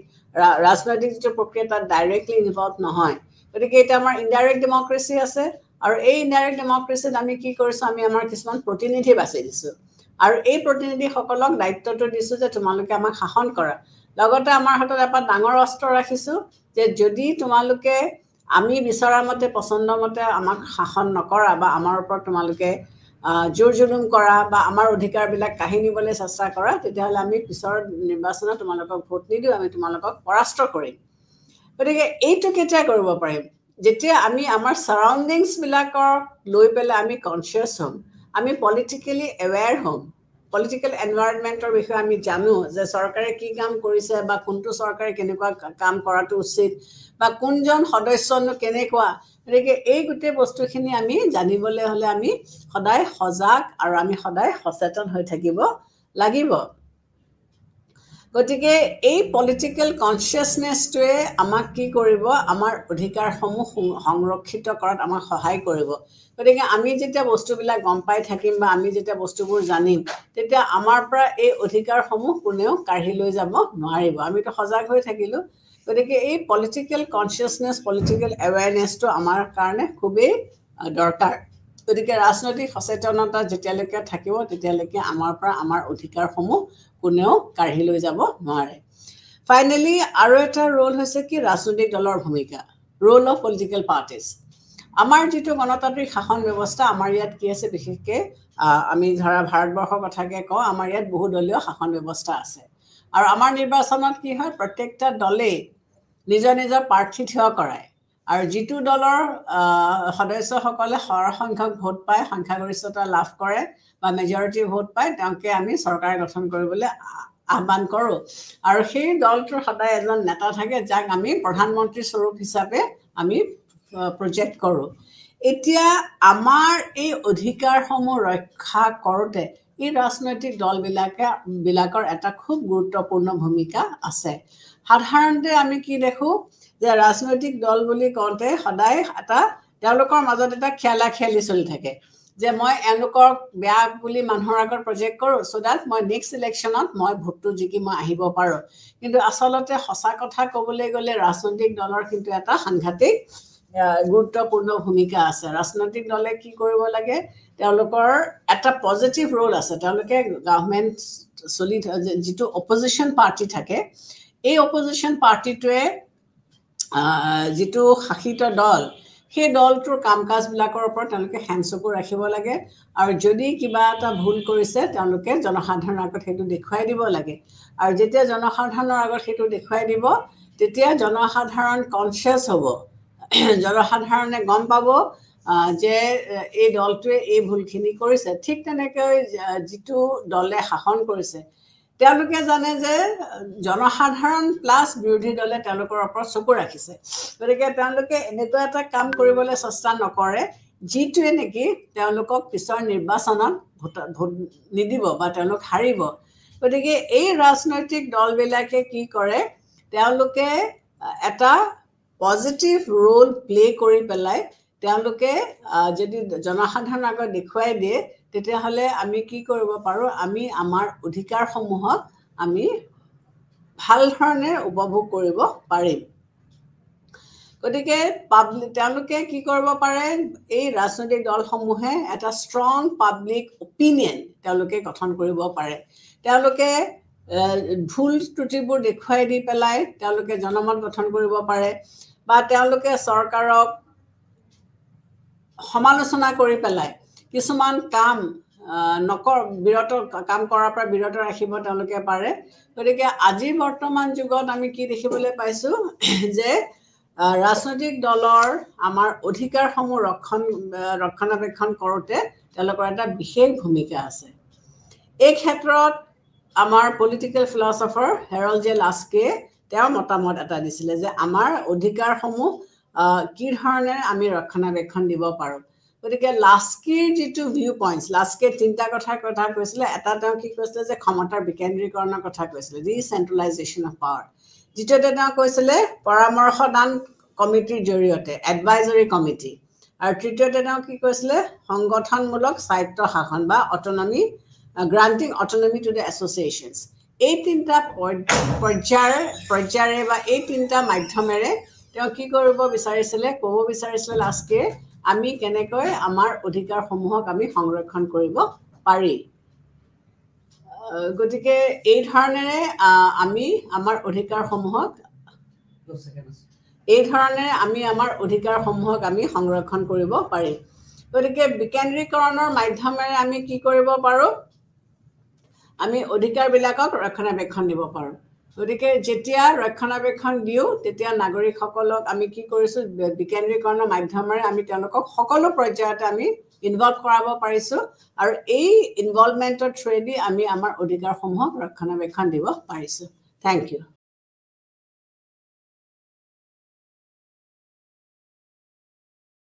ৰাজনৈতিক যিটো প্ৰক্ৰিয়া তাত ডাইৰেক্টলি ইনভলভ নহয় গতিকে এতিয়া আমাৰ ইনডাইৰেক্ট ডেমক্ৰেচি আছে আৰু এই ইনডাইৰেক্ট ডেমক্ৰেচিত আমি কি কৰিছোঁ আমি আমাৰ কিছুমান প্ৰতিনিধি বাছি দিছোঁ আৰু এই প্ৰতিনিধিসকলক দায়িত্বটো দিছোঁ যে তোমালোকে আমাক শাসন কৰা লগতে আমাৰ হাতত এটা ডাঙৰ অস্ত্ৰ ৰাখিছোঁ যে যদি তোমালোকে আমি বিচৰা মতে পচন্দ মতে আমাক শাসন নকৰা বা আমাৰ ওপৰত তোমালোকে জোৰ জুলুম কৰা বা আমাৰ অধিকাৰবিলাক কাঢ়ি নিবলৈ চেষ্টা কৰা তেতিয়াহ'লে আমি পিছৰ নিৰ্বাচনত তোমালোকক ভোট নিদিওঁ আমি তোমালোকক পৰাস্ত কৰিম গতিকে এইটো কেতিয়া কৰিব পাৰিম যেতিয়া আমি আমাৰ ছাৰাউণ্ডিংছবিলাকৰ লৈ পেলাই আমি কনচিয়াছ হ'ম আমি পলিটিকেলি এৱেৰ হ'ম পলিটিকেল এনভাইৰনমেণ্টৰ বিষয়ে আমি জানো যে চৰকাৰে কি কাম কৰিছে বা কোনটো চৰকাৰে কেনেকুৱা কাম কৰাটো উচিত বা কোনজন সদস্যনো কেনেকুৱা গতিকে এই গোটেই বস্তুখিনি আমি জানিবলৈ হ'লে আমি সদায় সজাগ আৰু আমি সদায় সচেতন হৈ থাকিব লাগিব গতিকে এই পলিটিকেল কনচিয়াছনেছটোৱে আমাক কি কৰিব আমাৰ অধিকাৰসমূহ সংৰক্ষিত কৰাত আমাক সহায় কৰিব গতিকে আমি যেতিয়া বস্তুবিলাক গম পাই থাকিম বা আমি যেতিয়া বস্তুবোৰ জানিম তেতিয়া আমাৰ পৰা এই অধিকাৰসমূহ কোনেও কাঢ়ি লৈ যাব নোৱাৰিব আমিতো সজাগ হৈ থাকিলোঁ গতিকে এই পলিটিকেল কনচিয়াছনেছ পলিটিকেল এৱেৰনেছটো আমাৰ কাৰণে খুবেই দৰকাৰ গতিকে ৰাজনৈতিক সচেতনতা যেতিয়ালৈকে থাকিব তেতিয়ালৈকে আমাৰ পৰা আমাৰ অধিকাৰসমূহ কোনেও কাঢ়ি লৈ যাব নোৱাৰে ফাইনেলি আৰু এটা ৰোল হৈছে কি ৰাজনৈতিক দলৰ ভূমিকা ৰোল অফ পলিটিকেল পাৰ্টিজ আমাৰ যিটো গণতান্ত্ৰিক শাসন ব্যৱস্থা আমাৰ ইয়াত কি আছে বিশেষকৈ আমি ধৰা ভাৰতবৰ্ষৰ কথাকে কওঁ আমাৰ ইয়াত বহুদলীয় শাসন ব্যৱস্থা আছে আৰু আমাৰ নিৰ্বাচনত কি হয় প্ৰত্যেকটা দলেই নিজৰ নিজৰ প্ৰাৰ্থী থিয় কৰায় আৰু যিটো দলৰ সদস্যসকলে সৰহসংখ্যক ভোট পায় সংখ্যাগৰিষ্ঠতা লাভ কৰে বা মেজৰিটি ভোট পায় তেওঁলোকে আমি চৰকাৰ গঠন কৰিবলৈ আহ্বান কৰোঁ আৰু সেই দলটোৰ সদায় এজন নেতা থাকে যাক আমি প্ৰধানমন্ত্ৰী স্বৰূপ হিচাপে আমি প্ৰজেক্ট কৰোঁ এতিয়া আমাৰ এই অধিকাৰসমূহ ৰক্ষা কৰোঁতে এই ৰাজনৈতিক দলবিলাকৰ এটা খুব গুৰুত্বপূৰ্ণ ভূমিকা আছে সাধাৰণতে আমি কি দেখোঁ যে ৰাজনৈতিক দল বুলি কওঁতে সদায় এটা তেওঁলোকৰ মাজত এটা খেলি চলি থাকে যে মই এওঁলোকক বেয়া বুলি মানুহৰ আগত প্ৰজেক্ট কৰোঁ চ' ডেট মই নেক্সট ইলেকশ্যনত মই ভোটটো জিকি মই আহিব পাৰোঁ কিন্তু আচলতে সঁচা কথা ক'বলৈ গ'লে ৰাজনৈতিক দলৰ কিন্তু এটা সাংঘাতিক গুৰুত্বপূৰ্ণ ভূমিকা আছে ৰাজনৈতিক দলে কি কৰিব লাগে তেওঁলোকৰ এটা পজিটিভ ৰোল আছে তেওঁলোকে গভৰ্ণমেণ্ট চলি যিটো অপজিশ্যন পাৰ্টি থাকে এই অপজিশ্যন পাৰ্টিটোৱে যিটো শাসিত দল সেই দলটোৰ কাম কাজবিলাকৰ ওপৰত তেওঁলোকে হেঁচকু ৰাখিব লাগে আৰু যদি কিবা এটা ভুল কৰিছে তেওঁলোকে জনসাধাৰণৰ আগত সেইটো দেখুৱাই দিব লাগে আৰু যেতিয়া জনসাধাৰণৰ আগত সেইটো দেখুৱাই দিব তেতিয়া জনসাধাৰণ কনচিয়াছ হ'ব জনসাধাৰণে গম পাব যে এই দলটোৱে এই ভুলখিনি কৰিছে ঠিক তেনেকৈ যিটো দলে শাসন কৰিছে তেওঁলোকে জানে যে জনসাধাৰণ প্লাছ বিৰোধী দলে তেওঁলোকৰ ওপৰত চকু ৰাখিছে গতিকে তেওঁলোকে এনেকুৱা এটা কাম কৰিবলৈ চেষ্টা নকৰে যিটোৱে নেকি তেওঁলোকক পিছৰ নিৰ্বাচনত ভোট নিদিব বা তেওঁলোক হাৰিব গতিকে এই ৰাজনৈতিক দলবিলাকে কি কৰে তেওঁলোকে এটা পজিটিভ ৰোল প্লে কৰি পেলাই তেওঁলোকে যদি জনসাধাৰণৰ আগত দেখুৱাই দিয়ে তেতিয়াহ'লে আমি কি কৰিব পাৰোঁ আমি আমাৰ অধিকাৰসমূহক আমি ভাল ধৰণে উপভোগ কৰিব পাৰিম গতিকে তেওঁলোকে কি কৰিব পাৰে এই ৰাজনৈতিক দলসমূহে এটা ষ্ট্ৰং পাব্লিক অপিনিয়ন তেওঁলোকে গঠন কৰিব পাৰে তেওঁলোকে ভুল ত্ৰুটিবোৰ দেখুৱাই দি পেলাই তেওঁলোকে জনমত গঠন কৰিব পাৰে বা তেওঁলোকে চৰকাৰক সমালোচনা কৰি পেলাই কিছুমান কাম কাম কৰাৰ পৰা বিৰত ৰাখিব তেওঁলোকে পাৰে গতিকে আজি বৰ্তমান যুগত আমি কি দেখিবলৈ পাইছোঁ যে ৰাজনৈতিক দলৰ আমাৰ অধিকাৰসমূহ ৰক্ষণাবেক্ষণ কৰোঁতে তেওঁলোকৰ এটা বিশেষ ভূমিকা আছে এই ক্ষেত্ৰত আমাৰ পলিটিক্যাল ফিলসফাৰ হেৰল্ড জে লাস্কে তেওঁৰ মতামত এটা দিছিলে যে আমাৰ অধিকাৰসমূহ কি ধৰণে আমি ৰক্ষণাবেক্ষণ দিব পাৰোঁ গতিকে লাস্কিৰ যিটো ভিউ পইণ্টছ লাস্কে তিনিটা কথা কৈছিলে এটা তেওঁ কি কৈছিলে যে ক্ষমতাৰ বিকেন্দ্ৰীকৰণৰ কথা কৈছিলে ডিচেন্ট্ৰেলাইজেশ্যন অফ পাৱাৰ দ্বিতীয়তে তেওঁ কৈছিলে পৰামৰ্শদান কমিটিৰ জৰিয়তে এডভাইজৰী কমিটি আৰু তৃতীয়তে তেওঁ কি কৈছিলে সংগঠনমূলক স্বায়ত্ত শাসন বা অটনমি গ্ৰান্টিং অটনমি টু দ্য এছ'চিয়েশ্যনছ এই তিনিটা পৰ্যায়েৰে বা এই তিনিটা মাধ্যমেৰে তেওঁ কি কৰিব বিচাৰিছিলে ক'ব বিচাৰিছিলে লাস্কে আমি কেনেকৈ আমাৰ অধিকাৰসমূহক আমি সংৰক্ষণ কৰিব পাৰি গতিকে এই ধৰণেৰে আমি আমাৰ অধিকাৰসমূহক আমি সংৰক্ষণ কৰিব পাৰিম গতিকে বিকেন্দ্ৰীকৰণৰ মাধ্যমেৰে আমি কি কৰিব পাৰোঁ আমি অধিকাৰবিলাকক ৰক্ষণাবেক্ষণ দিব পাৰোঁ গতিকে যেতিয়া ৰক্ষণাবেক্ষণ দিওঁ তেতিয়া নাগৰিকসকলক আমি কি কৰিছোঁ বিকেন্দ্ৰীকৰণৰ মাধ্যমেৰে আমি তেওঁলোকক সকলো পৰ্যায়তে আমি ইনভলভ কৰাব পাৰিছোঁ আৰু এই ইনভলভমেণ্টৰ থ্ৰুৱেদি আমি আমাৰ অধিকাৰসমূহক ৰক্ষণাবেক্ষণ দিব পাৰিছোঁ থেংক ইউ